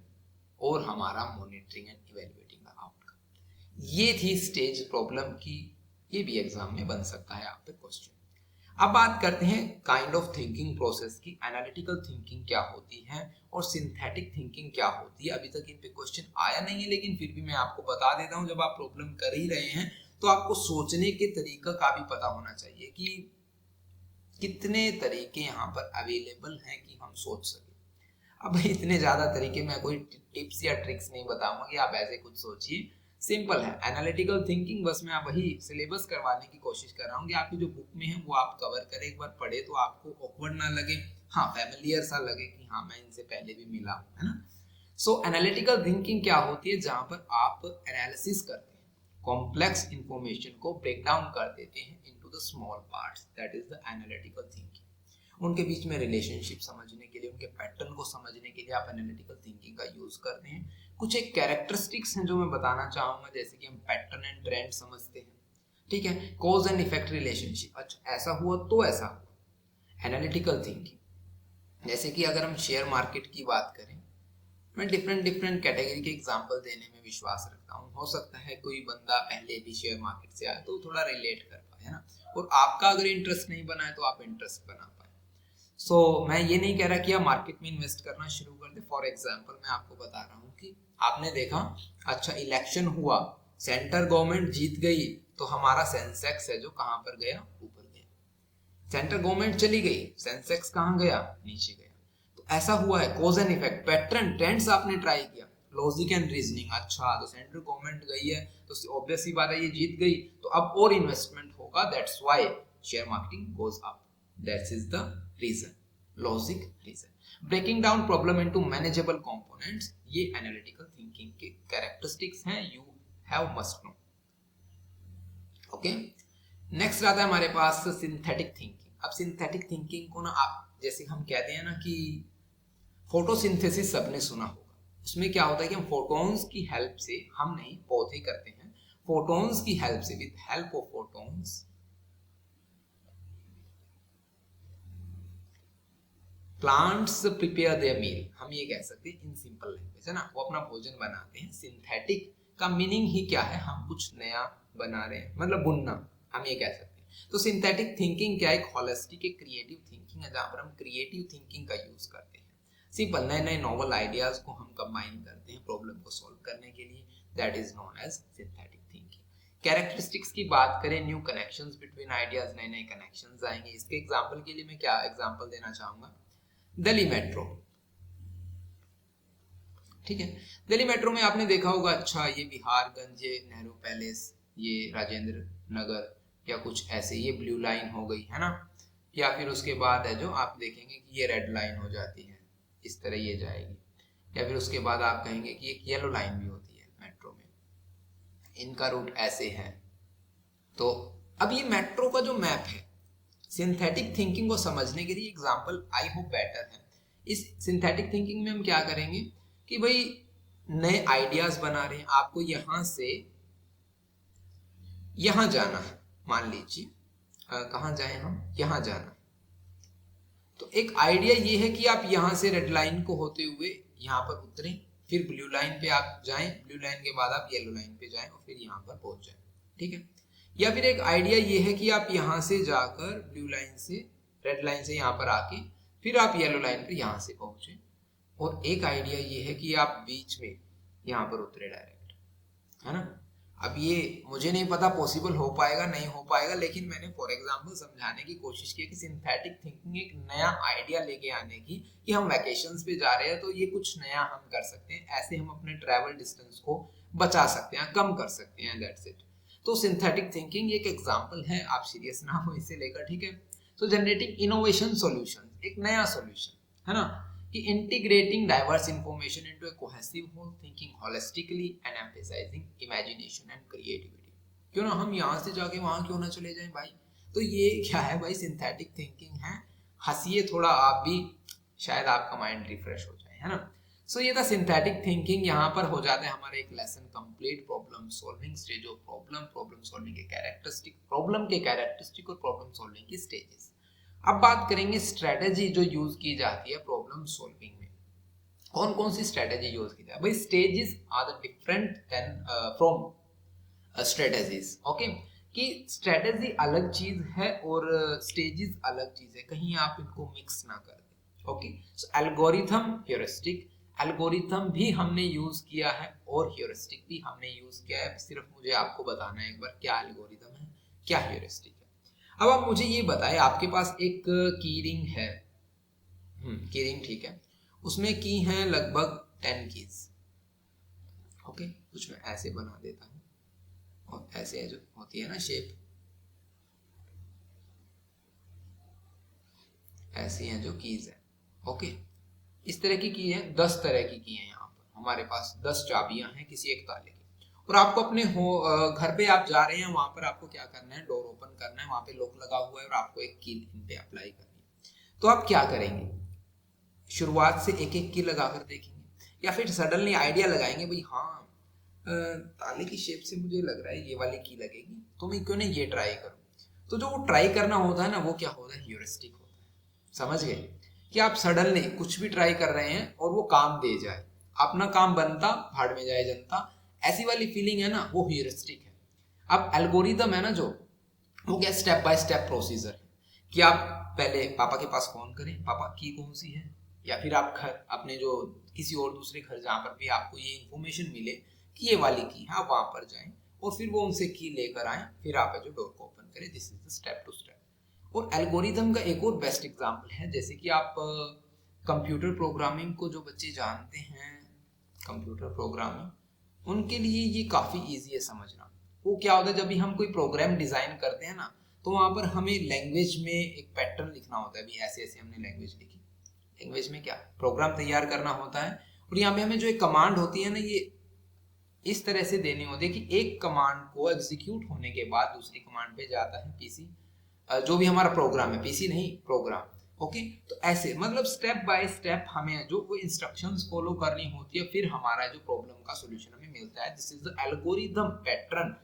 Speaker 1: और हमारा monitoring and evaluating the outcome. ये थी स्टेज प्रॉब्लम की। ये भी एग्जाम में बन सकता है आप पे क्वेश्चन। अब बात करते हैं काइंड ऑफ थिंकिंग प्रोसेस की। एनालिटिकल थिंकिंग क्या होती है और सिंथेटिक थिंकिंग क्या होती है। अभी तक इन पे क्वेश्चन आया नहीं है, लेकिन फिर भी मैं आपको बता देता हूं, जब आप प्रॉब्लम कर ही रहे हैं तो आपको सोचने के तरीका का भी पता होना चाहिए कि कितने तरीके यहाँ पर अवेलेबल हैं कि हम सोच सकें। अब इतने ज्यादा तरीके, मैं कोई टिप्स या ट्रिक्स नहीं बताऊंगा कि आप ऐसे कुछ सोचिए। सिंपल है एनालिटिकल थिंकिंग। बस मैं वही सिलेबस करवाने की कोशिश कर रहा हूँ कि आपकी जो बुक में है वो आप कवर करें, एक बार पढ़े तो आपको ऑकवर्ड ना लगे, हाँ फैमिलियर सा लगे कि हाँ मैं इनसे पहले भी मिला हूँ, है ना। सो एनालिटिकल थिंकिंग क्या होती है, जहां पर आप एनालिसिस करते हैं, कॉम्प्लेक्स इंफॉर्मेशन को ब्रेक डाउन कर देते हैं into the small parts, that is the analytical thinking. उनके बीच में रिलेशनशिप समझने के लिए, उनके पैटर्न को समझने के लिए आप एनालिटिकल थिंकिंग का यूज करते हैं। कुछ एक कैरेक्टरिस्टिक्स हैं जो मैं बताना चाहूंगा, जैसे कि हम पैटर्न एंड ट्रेंड समझते हैं, ठीक है, कॉज एंड इफेक्ट रिलेशनशिप, अच्छा ऐसा हुआ तो ऐसा हुआ, एनालिटिकल थिंकिंग। जैसे कि अगर हम शेयर मार्केट की बात करें, मैं डिफरेंट कैटेगरी के एग्जांपल देने में विश्वास रखता हूँ। हो सकता है कोई बंदा पहले भी शेयर मार्केट से आया तो थोड़ा रिलेट कर पाए, है ना, और आपका अगर इंटरेस्ट नहीं बना है तो आप इंटरेस्ट बना पाए। सो मैं ये नहीं कह रहा कि आप मार्केट में इन्वेस्ट करना शुरू कर दे। फॉर एग्जांपल मैं आपको बता रहा हूँ कि आपने देखा, अच्छा इलेक्शन हुआ, सेंटर गवर्नमेंट जीत गई, तो हमारा सेंसेक्स है जो कहां पर गया, ऊपर गया। सेंटर गवर्नमेंट चली गई, सेंसेक्स कहां गया, नीचे गया। तो ऐसा हुआ है, cause and effect, pattern trends आपने ट्राई किया, लॉजिक एंड रीजनिंग, अच्छा तो सेंटर गवर्नमेंट गई है तो ऑब्वियस ही बात है ये जीत गई, तो अब और इन्वेस्टमेंट होगा, that's why share marketing goes up, that's is the reason, logic reason. Breaking down problem into manageable components, ये एनालिटिकल थिंकिंग के कैरेक्टरिस्टिक्स हैं, you have must know. Okay, next आता है हमारे पास सिंथेटिक थिंकिंग। अब सिंथेटिक थिंकिंग को ना आप, जैसे हम कहते हैं ना कि फोटोसिंथेसिस सबने सुना होगा, उसमें क्या होता है कि हम फोटॉन्स की हेल्प से, हम नहीं पौधे करते हैं, फोटॉन्स की हेल्प से, with help of photons plants prepare their meal, हम ये कह सकते हैं इन सिंपल लैंग्वेज, है ना, वो अपना भोजन बनाते हैं। सिंथेटिक का मीनिंग ही क्या है, हम कुछ नया बना रहे हैं, मतलब बुनना, हम ये कह सकते हैं। तो सिंथेटिक थिंकिंग क्या है, एक होलिस्टिक एक क्रिएटिव थिंकिंग है, जहां पर हम क्रिएटिव थिंकिंग का यूज करते हैं। सिंपल नए नए नॉवल आइडियाज को हम कंबाइन करते हैं प्रॉब्लम को सॉल्व करने के लिए, that is known as synthetic thinking. Characteristics की बात करें, न्यू कनेक्शंस बिटवीन आइडियाज, नए नए कनेक्शंस आएंगे। इसके एग्जांपल के लिए मैं क्या एग्जांपल देना चाहूंगा, दिल्ली मेट्रो, ठीक है, दिल्ली मेट्रो में आपने देखा होगा, अच्छा ये बिहारगंज, ये नेहरू पैलेस, ये राजेंद्र नगर या कुछ ऐसे, ये ब्लू लाइन हो गई, है ना, या फिर उसके बाद है जो आप देखेंगे कि ये रेड लाइन हो जाती है, इस तरह ये जाएगी, या फिर उसके बाद आप कहेंगे कि एक येलो लाइन भी होती है मेट्रो में, इनका रूट ऐसे है। तो अब ये मेट्रो का जो मैप है, सिंथेटिक थिंकिंग को समझने के लिए एग्जांपल आई होप बेटर है। इस सिंथेटिक थिंकिंग में हम क्या करेंगे कि भाई नए आइडियाज बना रहे हैं, आपको यहां से यहां जाना है, मान लीजिए कहां जाए हम, यहां जाना है, तो एक आइडिया ये है कि आप यहां से रेड लाइन को होते हुए यहां पर उतरें, फिर ब्लू लाइन पे आप जाएं, ब्लू लाइन के बाद आप येलो लाइन पे जाएं और फिर यहां पर पहुंच जाएं, ठीक है। या फिर एक आइडिया ये है कि आप यहां से जाकर ब्लू लाइन से, रेड लाइन से यहां पर आके फिर आप येलो लाइन पे यहां से पहुंचे, और एक आइडिया ये है कि आप बीच में यहां पर उतरे डायरेक्ट, है ना। अब ये मुझे नहीं पता पॉसिबल हो पाएगा नहीं हो पाएगा, लेकिन मैंने फॉर एग्जांपल समझाने की कोशिश की कि सिंथेटिक थिंकिंग एक नया आइडिया लेके आने की, कि हम वैकेशंस पे जा रहे हैं तो ये कुछ नया हम कर सकते हैं, ऐसे हम अपने ट्रैवल डिस्टेंस को बचा सकते हैं, कम कर सकते हैं, दैट्स इट। तो सिंथेटिक थिंकिंग एक एग्जांपल है, आप सीरियस ना हो इसे लेकर, ठीक है। सो जनरेटिंग इनोवेशन सॉल्यूशन, एक नया सॉल्यूशन, है ना, कि integrating diverse information into a cohesive whole, thinking holistically and emphasising imagination and creativity. क्यों ना हम यहाँ से जाके वहां क्यों ना चले जाएं भाई। तो ये क्या है भाई, सिंथेटिक थिंकिंग है। हंसिए थोड़ा आप भी, शायद आपका माइंड रिफ्रेश हो जाए, है ना। सो ये था सिंथेटिक थिंकिंग। यहाँ पर हो जाता है हमारा एक lesson complete. Problem solving stage of problem, problem solving के कैरेक्टरिस्टिक, प्रॉब्लम के कैरेक्टरिस्टिक और प्रॉब्लम सॉल्विंग की स्टेजेस। अब बात करेंगे स्ट्रेटेजी जो यूज की जाती है प्रॉब्लम सॉल्विंग में। कौन कौन सी स्ट्रेटेजी यूज की जाती है भाई। Stages are the different then from strategies. Okay, कि स्ट्रेटेजी अलग चीज है और स्टेजेस अलग चीज है, कहीं आप इनको मिक्स ना कर दें। ओके, सो एल्गोरिथम, ह्यूरिस्टिक, एल्गोरिथम भी हमने यूज किया है और ह्यूरिस्टिक भी हमने यूज किया है। सिर्फ मुझे आपको बताना है एक बार क्या एल्गोरिथम है, क्या ह्यूरिस्टिक है। अब आप मुझे ये बताएं, आपके पास एक की रिंग है, की रिंग, ठीक है, उसमें की हैं लगभग 10 कीज। ओके, कुछ मैं ऐसे बना देता हूं और ऐसे जो होती है ना शेप, ऐसी हैं जो कीज है। ओके, इस तरह की की है, 10 तरह की की है। यहाँ पर हमारे पास 10 चाबियां हैं किसी एक ताले की, और आपको अपने घर पे आप जा रहे हैं, वहां पर आपको क्या करना है, डोर ओपन करना है, वहां पे लॉक लगा हुआ है और आपको एक की इन पे अप्लाई करनी है। तो आप क्या करेंगे, शुरुआत से एक एक की लगाकर देखेंगे, या फिर सडनली आइडिया लगाएंगे भाई हाँ ताले की शेप से मुझे लग रहा है ये वाली की लगेगी, तो मैं क्यों नहीं ये ट्राई करूं। तो जो वो ट्राई करना होता है ना, वो क्या होता है, ह्यूरिस्टिक होता है। समझ गए कि आप सडनली कुछ भी ट्राई कर रहे हैं और वो काम दे जाए, अपना काम बनता भाड़ में जाए जनता, ऐसी वाली फीलिंग है ना, वो ह्यूरिस्टिक है। अब एल्गोरिदम है ना जो, वो क्या स्टेप बाय स्टेप प्रोसीजर है कि आप पहले पापा के पास फोन करें, पापा की कौन सी है, या फिर आप घर अपने जो किसी और दूसरे घर जहाँ पर भी आपको ये इंफॉर्मेशन मिले कि ये वाली की है, आप वहां पर जाएं और फिर वो उनसे की लेकर आए, फिर आप जो डोर को ओपन करें। This is the step to step. और एल्गोरिदम का एक और बेस्ट एग्जांपल है, जैसे कि आप कंप्यूटर प्रोग्रामिंग को जो बच्चे जानते हैं, कंप्यूटर प्रोग्रामिंग, उनके लिए ये काफी इजी है समझना। वो क्या होता है, जब भी हम कोई प्रोग्राम डिजाइन करते हैं ना, तो वहां पर हमें लैंग्वेज में एक पैटर्न लिखना होता है, भी ऐसे ऐसे हमने लैंग्वेज लिखी, लैंग्वेज में क्या प्रोग्राम तैयार करना होता है। और यहाँ पे हमें जो एक कमांड होती है ना, ये इस तरह से देनी होती है कि एक कमांड को एग्जीक्यूट होने के बाद दूसरी कमांड पे जाता है पीसी, जो भी हमारा प्रोग्राम है, पीसी नहीं प्रोग्राम। ओके, तो ऐसे मतलब स्टेप बाय स्टेप हमें जो वो इंस्ट्रक्शंस फॉलो करनी होती है, फिर हमारा जो प्रॉब्लम का सॉल्यूशन हमें मिलता है। This is the algorithm pattern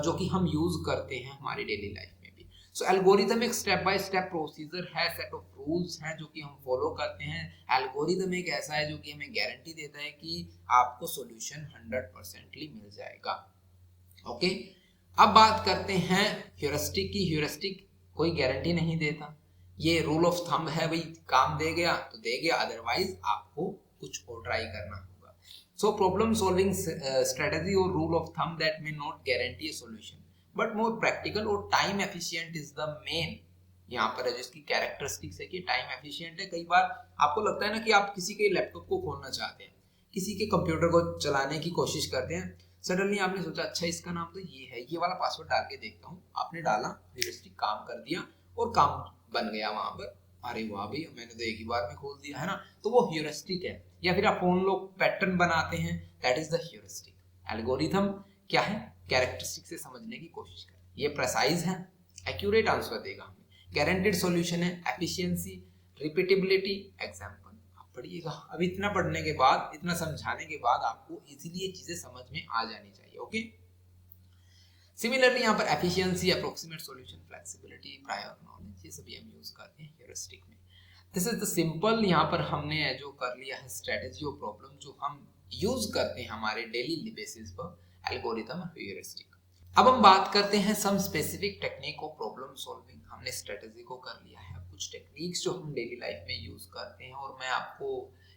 Speaker 1: जो कि हम यूज करते हैं हमारी डेली लाइफ में भी। सो एल्गोरिथम एक स्टेप बाय स्टेप प्रोसीजर है, सेट ऑफ रूल्स हैं जो कि हम फॉलो करते हैं। एल्गोरिथम एक ऐसा है जो कि हमें गारंटी देता है कि आपको सॉल्यूशन 100% मिल जाएगा। ओके, अब बात करते हैं ह्यूरिस्टिक की। ह्यूरिस्टिक कोई गारंटी नहीं देता, ये रूल ऑफ थंब है भाई, काम दे गया तो दे गया, अदरवाइज आपको कुछ और ट्राई करना होगा। सो प्रॉब्लम सॉल्विंग स्ट्रेटजी और rule of thumb that may not guarantee a solution but more practical और time efficient is the main यहाँ पर है, जिसकी कैरेक्टरिस्टिक्स है कि टाइम एफिशिएंट है। कई बार आपको लगता है ना कि आप किसी के लैपटॉप को खोलना चाहते हैं, किसी के कंप्यूटर को चलाने की कोशिश करते हैं, सडनली आपने सोचा अच्छा इसका नाम तो ये है, ये वाला पासवर्ड डाल के देखता हूँ, आपने डाला, ह्यूरिस्टिक काम कर दिया और काम बन गया वहां पर। अरे वाह भाई, मैंने तो एक ही बार में खोल दिया, है ना। तो वो ह्यूरिस्टिक है। या फिर आप फोन लोग पैटर्न बनाते हैं, that is the heuristic. Algorithm क्या है, कैरेक्टरिस्टिक से समझने की कोशिश करें, ये प्रेसाइज है, एक्यूरेट आंसर देगा हमें, गारंटेड सॉल्यूशन है, एफिशिएंसी, रिपीटेबिलिटी, एग्जांपल। आप पढ़िएगा, अब इतना पढ़ने के बाद, इतना समझाने के बाद आपको इजीली ये चीजें समझ में आ जानी चाहिए। ओके, सिमिलरली यहाँ पर efficiency, approximate solution, flexibility, prior knowledge, ये सभी हम यूज करते हैं ह्यूरिस्टिक में। दिस इज द सिंपल, यहाँ पर हमने जो कर लिया है स्ट्रेटेजी और प्रॉब्लम जो हम यूज करते हैं हमारे डेली बेसिस पर, एल्गोरिथम और ह्यूरिस्टिक। अब हम बात करते हैं some specific technique of problem solving. हमने स्ट्रेटेजी को कर लिया है, कुछ टेक्निक्स जो हम डेली लाइफ में यूज करते हैं। और मैं आपको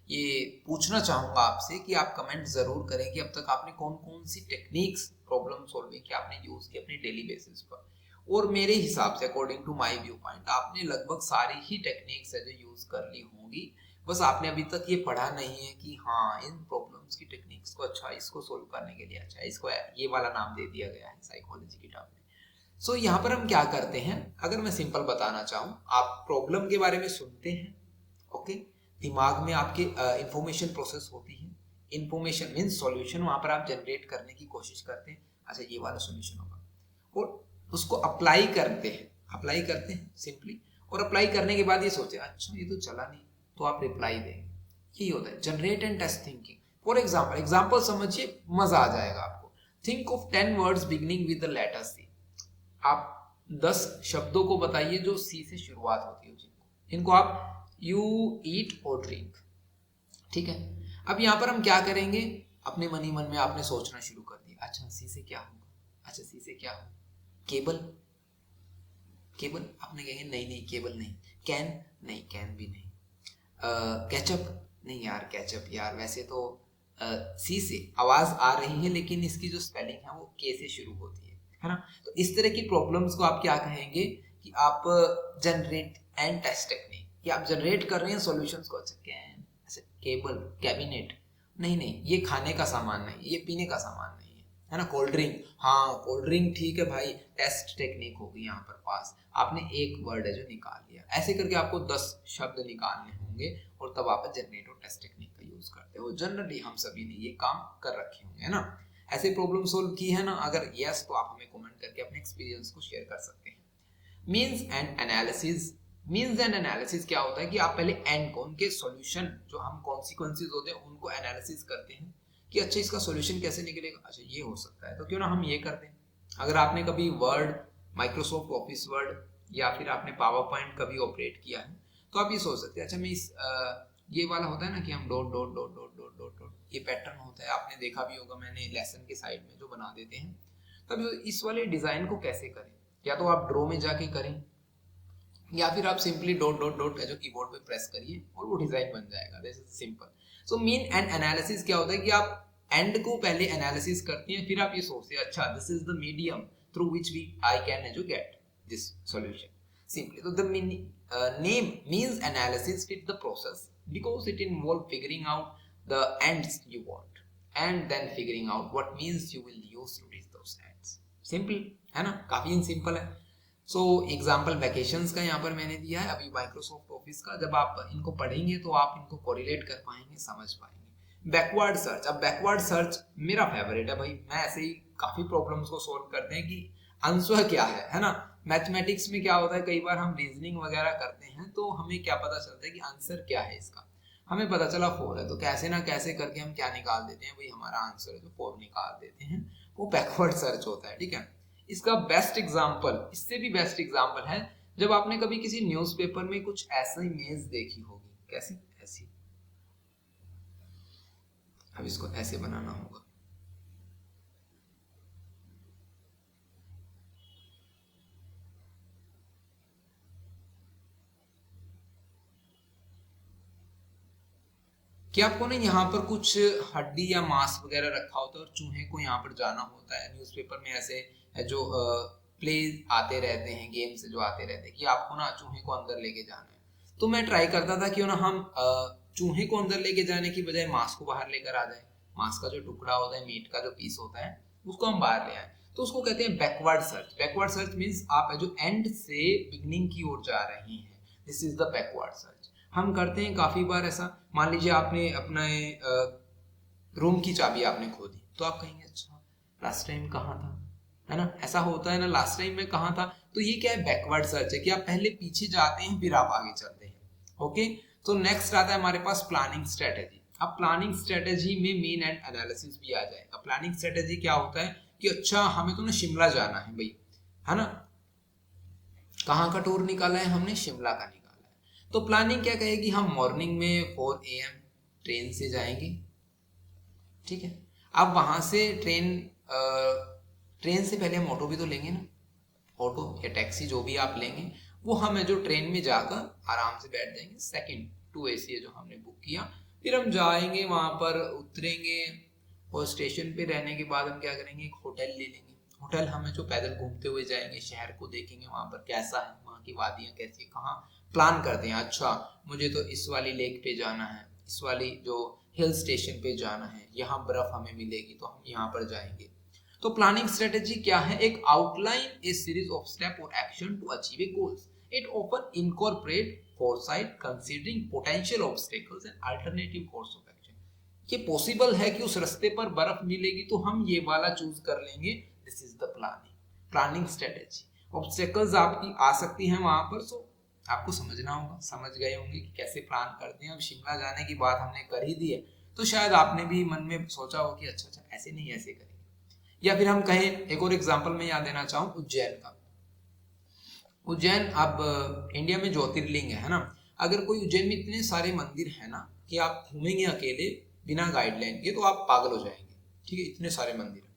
Speaker 1: ये पूछना चाहूंगा आपसे कि आप कमेंट जरूर करें कि अब तक आपने कौन कौन सी टेक्निक्स प्रॉब्लम सॉल्विंग की आपने यूज की अपनी डेली बेसिस पर। और मेरे हिसाब से, according to my view point, आपने लगभग सारी ही टेक्निक्स है जो यूज कर ली होंगी। बस आपने अभी तक ये पढ़ा नहीं है कि हाँ इन प्रॉब्लम्स की टेक्निक्स को, अच्छा इसको सोल्व करने के लिए अच्छा इसको ये वाला नाम दे दिया गया है साइकोलॉजी किताब में। सो यहाँ पर हम क्या करते हैं, अगर मैं सिंपल बताना चाहूँ, आप प्रॉब्लम के बारे में सुनते हैं, ओके, दिमाग में आपके इंफॉर्मेशन प्रोसेस होती है, इंफॉर्मेशन मीन्स सॉल्यूशन वहां पर आप जनरेट करने की कोशिश करते हैं, अच्छा ये वाला सॉल्यूशन होगा, और उसको अप्लाई करते हैं सिंपली, और अप्लाई करने के बाद ये सोचे अच्छा ये तो चला नहीं, तो आप रिप्लाई देंगे। यही होता है generate and test thinking. For example समझिए, मजा आ जाएगा आपको। Think of 10 words beginning with the letter C. आप 10 शब्दों को बताइए जो सी से शुरुआत होती है, इनको आप यू ईट और ड्रिंक, ठीक है। अब यहाँ पर हम क्या करेंगे, अपने मन ही मन में आपने सोचना शुरू कर दिया, अच्छा सी से क्या होगा, अच्छा सी से क्या होगा, केबल, केबल आपने कहेंगे नहीं नहीं केबल नहीं, कैन नहीं, कैन भी नहीं, केचप नहीं यार, केचप यार वैसे तो सी से आवाज आ रही है लेकिन इसकी जो स्पेलिंग है वो के से शुरू होती है ना। तो इस तरह की प्रॉब्लम्स को आप क्या कहेंगे कि आप जनरेट एंड टेस्ट टेक्निक, कि आप जनरेट कर रहे हैं सॉल्यूशंस को। अच्छा कैन, अच्छा केबल, कैबिनेट नहीं नहीं, ये खाने का सामान नहीं, ये पीने का सामान नहीं है ना। कोल्ड ड्रिंक, हाँ कोल्ड ड्रिंक ठीक है भाई, टेस्ट टेक्निक होगी यहाँ पर पास, आपने एक वर्ड है जो निकाल लिया। ऐसे करके आपको 10 शब्द निकालने होंगे और तब आप जनरेट और टेस्ट टेक्निक का यूज करते हो। जनरली हम सभी ने ये काम कर रखे होंगे, है ना। ऐसे प्रॉब्लम सोल्व की है ना, अगर यस तो आप हमें कमेंट करके अपने एक्सपीरियंस को शेयर कर सकते हैं। Means and analysis, means and analysis क्या होता है कि आप पहले एंड को, उनके सॉल्यूशन जो हम कॉन्सिक्वेंसेस होते हैं उनको एनालिसिस करते हैं कि अच्छा इसका सॉल्यूशन कैसे निकलेगा, अच्छा ये हो सकता है तो क्यों ना हम ये करते हैं। अगर आपने कभी वर्ड, माइक्रोसॉफ्ट ऑफिस वर्ड या फिर आपने पावर पॉइंट कभी ऑपरेट किया है तो आप ये सोच सकते हैं अच्छा मैं इस ये वाला होता है ना कि हम dot dot dot dot dot dot dot, ये पैटर्न होता है, आपने देखा भी होगा, मैंने लेसन के साइड में जो बना देते हैं, तब इस वाले डिजाइन को कैसे करें, या तो आप ड्रॉ में जाके करें या फिर आप सिंपली डॉट डॉट डॉट जो कीबोर्ड पे प्रेस करिए और वो डिजाइन बन जाएगा। This is simple. So mean and analysis क्या होता है कि आप एंड को पहले एनालिसिस करते हैं, फिर आप ये सोचते हैं अच्छा this is the medium through which we I can get this solution simply. तो the name means analysis fit the process because it involves figuring out the ends you want and then figuring out what means you will use to reach those ends. Simple है ना, काफी simple है। So example vacations का यहाँ पर मैंने दिया है, अभी माइक्रोसॉफ्ट ऑफिस का। जब आप इनको पढ़ेंगे तो आप इनको कोरिलेट कर पाएंगे, समझ पाएंगे। बैकवर्ड सर्च, अब बैकवर्ड सर्च मेरा फेवरेट है भाई, मैं ऐसे ही काफी प्रॉब्लम्स को सोल्व करते हैं कि आंसर क्या है ना। मैथमेटिक्स में क्या होता है, कई बार हम रीजनिंग वगैरह करते हैं तो हमें क्या पता चलता है कि आंसर क्या है इसका, हमें पता चला 4 है, तो कैसे ना कैसे करके हम क्या निकाल देते हैं भाई, हमारा आंसर है जो 4 निकाल देते हैं, वो बैकवर्ड सर्च होता है, ठीक है। इसका बेस्ट एग्जांपल, इससे भी बेस्ट एग्जांपल है जब आपने कभी किसी न्यूज़पेपर में कुछ ऐसा इमेज देखी होगी, कैसी ऐसी, अब इसको ऐसे बनाना होगा, कि आपको ना यहाँ पर कुछ हड्डी या मांस वगैरह रखा होता है और चूहे को यहाँ पर जाना होता है। न्यूज़पेपर में ऐसे जो प्ले आते रहते हैं, गेम्स जो आते रहते हैं कि आपको ना चूहे को अंदर लेके जाना है। तो मैं ट्राई करता था क्यों ना हम चूहे को अंदर लेके जाने की बजाय मांस को बाहर लेकर आ जाए। मांस का जो टुकड़ा होता है, मीट का जो पीस होता है, उसको हम बाहर ले आए, तो उसको कहते हैं backward search. Backward search means आप जो एंड से बिगनिंग की ओर जा रहे हैं, this is the backward search. हम करते हैं काफी बार ऐसा। मान लीजिए आपने अपने रूम की चाबी आपने खो दी, तो आप कहेंगे अच्छा लास्ट टाइम कहाँ था, है ना, ऐसा होता है ना, लास्ट टाइम में कहाँ था। तो ये क्या है, बैकवर्ड सर्च है कि आप पहले पीछे जाते हैं फिर आप आगे चलते हैं। ओके, तो नेक्स्ट आता है हमारे पास प्लानिंग स्ट्रेटेजी। अब प्लानिंग स्ट्रेटेजी में मेन एंड एनालिसिस भी आ जाएगा। प्लानिंग स्ट्रेटेजी क्या होता है कि अच्छा हमें तो ना शिमला जाना है भाई, है ना, कहाँ का टूर निकाला है हमने, शिमला का निकाला है। तो प्लानिंग क्या कहेगी, हम मॉर्निंग में 4 AM ट्रेन से जाएंगे, ठीक है। अब वहां से ट्रेन से पहले हम ऑटो भी तो लेंगे ना, ऑटो या टैक्सी जो भी आप लेंगे, वो हमें जो ट्रेन में जाकर आराम से बैठ जाएंगे, सेकंड 2 AC है जो हमने बुक किया, फिर हम जाएंगे वहां पर उतरेंगे और स्टेशन पे रहने के बाद हम क्या करेंगे, एक होटल ले लेंगे। होटल हमें जो पैदल घूमते हुए जाएंगे, शहर को देखेंगे वहां पर कैसा है, वहां की वादियां कैसी, कहाँ प्लान करते हैं, अच्छा मुझे तो इस वाली लेक पे जाना है, इस वाली जो हिल स्टेशन पे जाना है, यहाँ बर्फ हमें मिलेगी तो हम यहाँ पर जाएंगे। तो प्लानिंग स्ट्रेटेजी क्या है, एक outline a series of step और action to achieve a goals. It often incorporate foresight, considering potential obstacles and alternative course of action. ये पॉसिबल है कि उस रास्ते पर बर्फ मिलेगी तो हम ये वाला चूज कर लेंगे. This is the planning strategy. Obstacles आपकी आ सकती हैं वहां पर, सो आपको समझना होगा. समझ गए होंगे कि कैसे प्लान करते हैं. अब शिमला जाने की बात हमने कर ही दी है तो शायद आपने भी मन में सोचा हो कि अच्छा ऐसे नहीं ऐसे करेंगे. या फिर हम कहें, एक और एग्जांपल मैं यहाँ देना चाहूँ उज्जैन का. उज्जैन अब इंडिया में ज्योतिर्लिंग है ना. अगर कोई उज्जैन में इतने सारे मंदिर है ना कि आप घूमेंगे अकेले बिना गाइडलाइन के तो आप पागल हो जाएंगे. ठीक है, इतने सारे मंदिर है.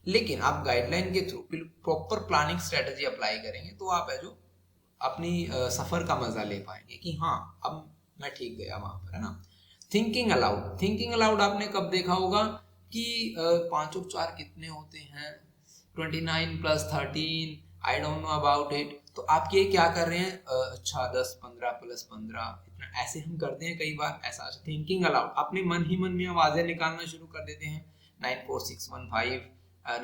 Speaker 1: लेकिन आप गाइडलाइन के through proper planning strategy apply करेंगे तो आप है जो अपनी सफर का मजा ले पाएंगे कि हाँ अब मैं ठीक गया वहां पर, है ना. थिंकिंग अलाउड आपने कब देखा होगा कि 5 और 4 कितने होते हैं, 29 + 13, I don't know about it. तो आप ये क्या कर रहे हैं, अच्छा 10 15 + 15 इतना ऐसे हम करते हैं कई बार ऐसा. थिंकिंग अलाउड, अपने मन ही मन में आवाजें निकालना शुरू कर देते हैं. 94615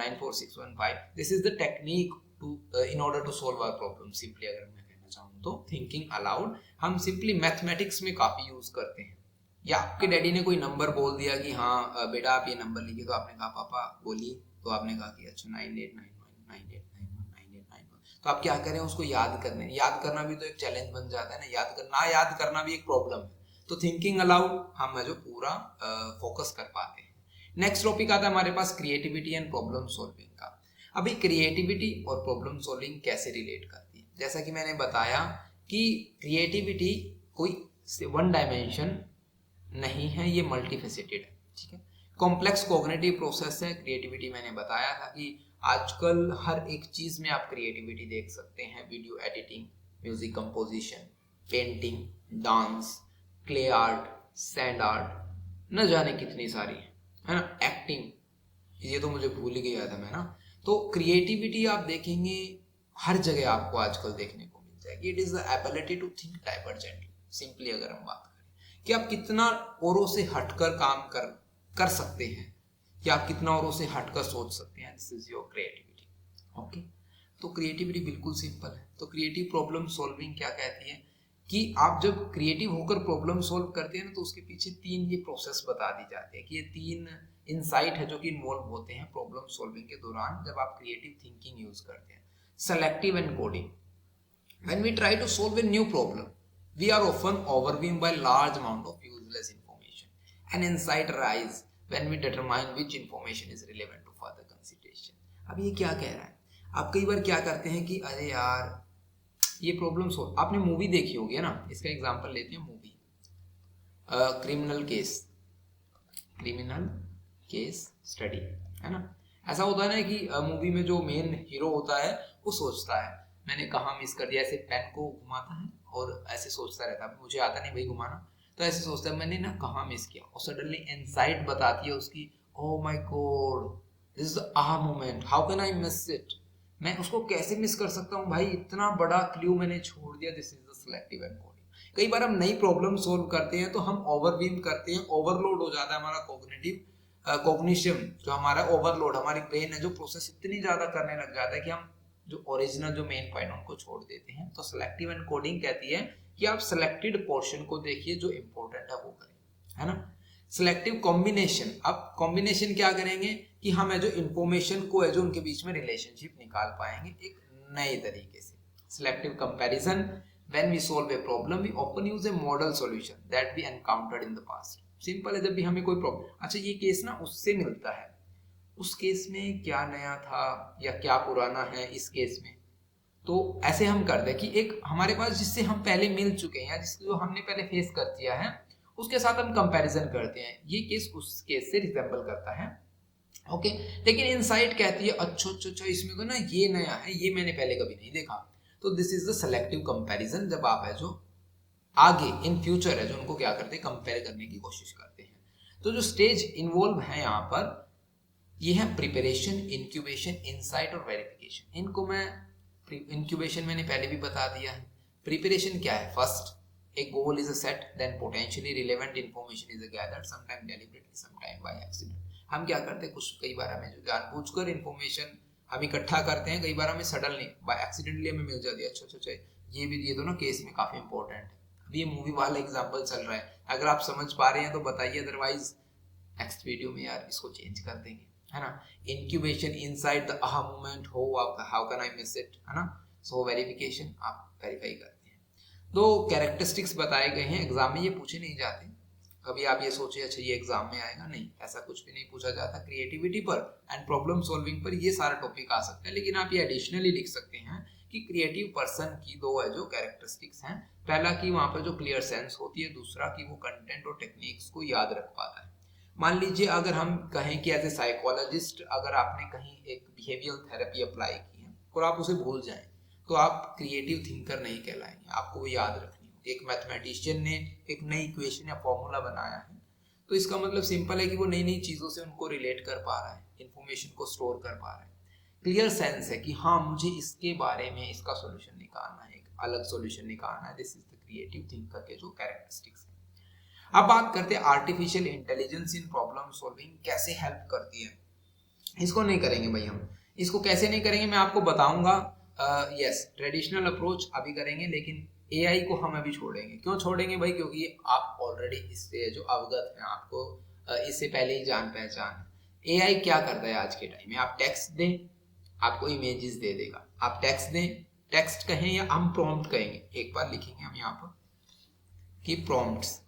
Speaker 1: 94615. This is the technique to in order to solve our problem. Simply अगर मैं कहना चाहूँ तो थिंकिंग अलाउड हम सिंपली मैथमेटिक्स में काफी यूज करते हैं. या आपके डैडी ने कोई नंबर बोल दिया कि हाँ बेटा आप ये नंबर लिखिए, तो आपने कहा पापा बोलिए, तो आपने कहा कि अच्छा 98919891. तो आप क्या करें, उसको याद करना भी तो एक चैलेंज बन जाता है ना. याद करना भी एक प्रॉब्लम है. तो थिंकिंग अलाउड हम जो पूरा फोकस कर पाते हैं. नेक्स्ट टॉपिक आता है हमारे पास क्रिएटिविटी एंड प्रॉब्लम सॉल्विंग का. अभी क्रिएटिविटी और प्रॉब्लम सॉल्विंग कैसे रिलेट करती है, जैसा कि मैंने बताया कि क्रिएटिविटी कोई वन डायमेंशन नहीं है, ये मल्टीफेसेटेड है. ठीक है, कॉम्प्लेक्स कॉग्निटिव प्रोसेस है क्रिएटिविटी. मैंने बताया था कि आजकल हर एक चीज में आप क्रिएटिविटी देख सकते हैं. Video editing, music composition, painting, dance, clay art, sand art, न जाने कितनी सारी है ना. एक्टिंग, ये तो मुझे भूल ही गया था मैं ना. तो क्रिएटिविटी आप देखेंगे हर जगह आपको आजकल देखने को मिल जाएगी. It is the ability to think divergently. Simply अगर हम बात कि आप कितना औरों से हटकर काम कर सकते हैं, कि आप कितना औरों से हटकर सोच सकते हैं. This is your creativity. Okay, तो क्रिएटिविटी बिल्कुल सिंपल है. तो क्रिएटिव प्रॉब्लम सॉल्विंग क्या कहती है कि आप जब क्रिएटिव होकर प्रॉब्लम सॉल्व करते हैं ना तो उसके पीछे 3 ये प्रोसेस बता दी जाती है कि ये 3 इनसाइट है जो कि इन्वॉल्व होते हैं प्रॉब्लम सॉल्विंग के दौरान जब आप क्रिएटिव थिंकिंग यूज करते हैं. Selective encoding. When we try to solve a new problem, we are often overwhelmed by large amount of useless information. An insight arises when we determine which information is relevant to further consideration. अब ये क्या कह रहा है, आप कई बार क्या करते हैं कि अरे यार ये प्रॉब्लम सोल्व. आपने मूवी देखी होगी ना, इसका एग्जांपल लेते हैं मूवी क्रिमिनल केस स्टडी, है ना. ऐसा होता है ना कि मूवी में जो मेन हीरो होता है वो सोचता है मैंने कहाँ मिस कर दिया, ऐसे पेन को घुमाता है और ऐसे सोचता रहता है मुझे आता नहीं भाई घुमाना, तो ऐसे सोचता है मैंने ना कहाँ मिस किया. और सडनली इनसाइट बताती है उसकी, oh my God this is aha moment, how can I miss it. मैं उसको कैसे मिस कर सकता हूँ भाई, इतना बड़ा क्लू मैंने छोड़ दिया. This is the selective encoding. कई बार हम नई प्रॉब्लम सोल्व करते हैं तो हम ओवरव्हीम करते हैं, ओवरलोड हो जाता है हमारा कॉग्निशन जो हमारा ओवरलोड, हमारी ब्रेन है जो प्रोसेस इतनी ज्यादा करने लग जाता है कि हम जो ओरिजिनल जो मेन पॉइंट उनको छोड़ देते हैं. तो सिलेक्टिव एनकोडिंग कहती है कि आप सिलेक्टेड पोर्शन को देखिए जो इंपॉर्टेंट है वो करें, है ना. सिलेक्टिव कॉम्बिनेशन, अब कॉम्बिनेशन क्या करेंगे कि हम है जो इंफॉर्मेशन को है जो उनके बीच में रिलेशनशिप निकाल पाएंगे एक नए तरीके से. Selective comparison, when we solve a problem we often use a model solution that we encountered in the past. Simple है, जब भी हमें कोई प्रॉब्लम, अच्छा ये केस ना उससे मिलता है, उस केस में क्या नया था या क्या पुराना है इस केस में, तो ऐसे हम करते हैं कि एक हमारे पास जिससे हम पहले मिल चुके हैं या जिसको हमने पहले फेस कर दिया है उसके साथ हम कंपैरिजन करते हैं, ये केस उस केस से रिजेंबल करता है. ओके, लेकिन इनसाइट कहती है अच्छा इसमें तो ना ये नया है, ये मैंने पहले कभी नहीं देखा. तो this is the selective comparison. जब आप है जो आगे इन फ्यूचर है जो उनको क्या करते हैं, कंपेयर करने की कोशिश करते हैं. तो जो स्टेज इन्वॉल्व है यहाँ पर ये है प्रिपरेशन, इंक्यूबेशन, इनसाइट और वेरिफिकेशन. इनको मैं इंक्यूबेशन मैंने पहले भी बता दिया है. प्रिपरेशन क्या है, first a goal is a set, then potentially relevant information is gathered, sometime deliberately, sometime by accident. हम क्या करते हैं, कुछ कई बार हमें जो जानबूझकर इंफॉर्मेशन हम इकट्ठा करते हैं, कई बार हमें सडनली बाय एक्सीडेंटली हमें मिल जाती है, अच्छा ये दोनों केस में काफी इंपॉर्टेंट है। अभी ये मूवी वाला एग्जांपल चल रहा है, अगर आप समझ पा रहे हैं तो बताइए, अदरवाइज नेक्स्ट वीडियो में यार इसको चेंज कर देंगे, है ना। Incubation inside the aha moment, how can I miss it, है ना। सो वेरिफिकेशन आप वेरीफाई करते हैं। दो कैरेक्टरिस्टिक्स बताए गए हैं, एग्जाम में ये पूछे नहीं जाते। कभी आप ये सोचे अच्छा ये एग्जाम में आएगा, नहीं, ऐसा कुछ भी नहीं पूछा जाता। क्रिएटिविटी पर एंड प्रॉब्लम सॉल्विंग पर ये सारा टॉपिक आ सकता है, लेकिन आप ये एडिशनली लिख सकते हैं कि क्रिएटिव पर्सन की दो है जो कैरेक्टरिस्टिक्स हैं। पहला कि वहां पर जो क्लियर सेंस होती है, दूसरा कि वो कंटेंट और टेक्निक्स को याद रख पाता है। मान लीजिए अगर हम कहें कि एज ए साइकोलॉजिस्ट अगर आपने कहीं एक बिहेवियरल थेरेपी अप्लाई की है और आप उसे भूल जाएं, तो आप क्रिएटिव थिंकर नहीं कहलाएंगे, आपको वो याद रखनी होगी। एक मैथमेटिशियन ने एक नई इक्वेशन या फॉर्मूला बनाया है, तो इसका मतलब सिंपल है कि वो नई नई चीज़ों से उनको रिलेट कर पा रहा है, इन्फॉर्मेशन को स्टोर कर पा रहा है। क्लियर सेंस है कि हाँ मुझे इसके बारे में इसका सॉल्यूशन निकालना है, एक अलग सॉल्यूशन निकालना है। This is the creative thinker के जो कैरेक्टरिस्टिक्स हैं। अब बात करते हैं आर्टिफिशियल इंटेलिजेंस इन प्रॉब्लम सॉल्विंग कैसे हेल्प करती है। इसको नहीं करेंगे भाई हम, इसको कैसे नहीं करेंगे मैं आपको बताऊंगा। यस, ट्रेडिशनल अप्रोच अभी करेंगे, लेकिन एआई को हम अभी छोड़ेंगे। क्यों छोड़ेंगे भाई? क्योंकि आप ऑलरेडी इससे जो अवगत हैं, आपको इससे पहले ही जान पहचान है। एआई क्या करता है आज के टाइम में? आप टेक्स्ट दें, आपको इमेजेस दे देगा। आप टेक्स्ट दें, टेक्स्ट कहें या हम प्रॉम्प्ट कहेंगे, एक बार लिखेंगे हम यहाँ पर कि प्रॉम्प्ट्स।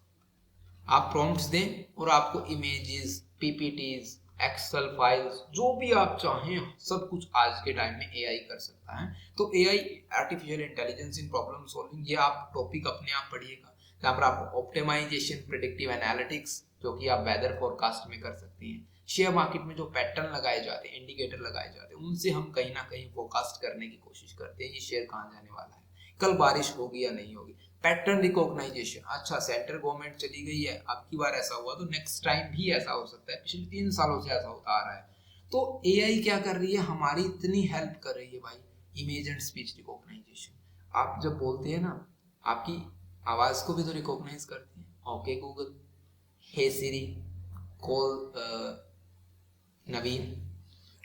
Speaker 1: आप प्रॉम्प्ट्स दें और आपको इमेजेस, पीपीटीज, एक्सेल फाइल्स, जो भी आप चाहें सब कुछ आज के टाइम में एआई कर सकता है। तो एआई, आर्टिफिशियल इंटेलिजेंस इन प्रॉब्लम सॉल्विंग, ये आप टॉपिक अपने आप पढ़िएगा। जहाँ पर आपको ऑप्टिमाइजेशन, प्रेडिक्टिव एनालिटिक्स, जो कि आप वेदर फोरकास्ट में कर सकते हैं। शेयर मार्केट में जो पैटर्न लगाए जाते हैं, इंडिकेटर लगाए जाते हैं, उनसे हम कहीं ना कहीं फोरकास्ट करने की कोशिश करते हैं, ये शेयर कहाँ जाने वाला है, कल बारिश होगी या नहीं होगी। पैटर्न रिकॉग्नाइजेशन, अच्छा सेंट्रल गवर्नमेंट चली गई है, अब की बार ऐसा हुआ तो नेक्स्ट टाइम भी ऐसा हो सकता है, पिछले 3 सालों से ऐसा होता आ रहा है। तो एआई क्या कर रही है? हमारी इतनी हेल्प कर रही है भाई। इमेज एंड स्पीच रिकॉग्नाइजेशन, आप जब बोलते हैं ना, आपकी आवाज को भी तो रिकॉग्नाइज करती है। ओके गूगल, हे सिरी, कॉल नवीन,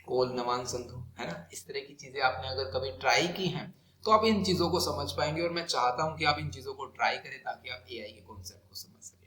Speaker 1: कॉल नवान संधू, है ना। इस तरह की चीजें आपने अगर कभी ट्राई की हैं तो आप इन चीजों को समझ पाएंगे, और मैं चाहता हूं कि आप इन चीजों को ट्राई करें ताकि आप एआई के कॉन्सेप्ट को समझ सकें।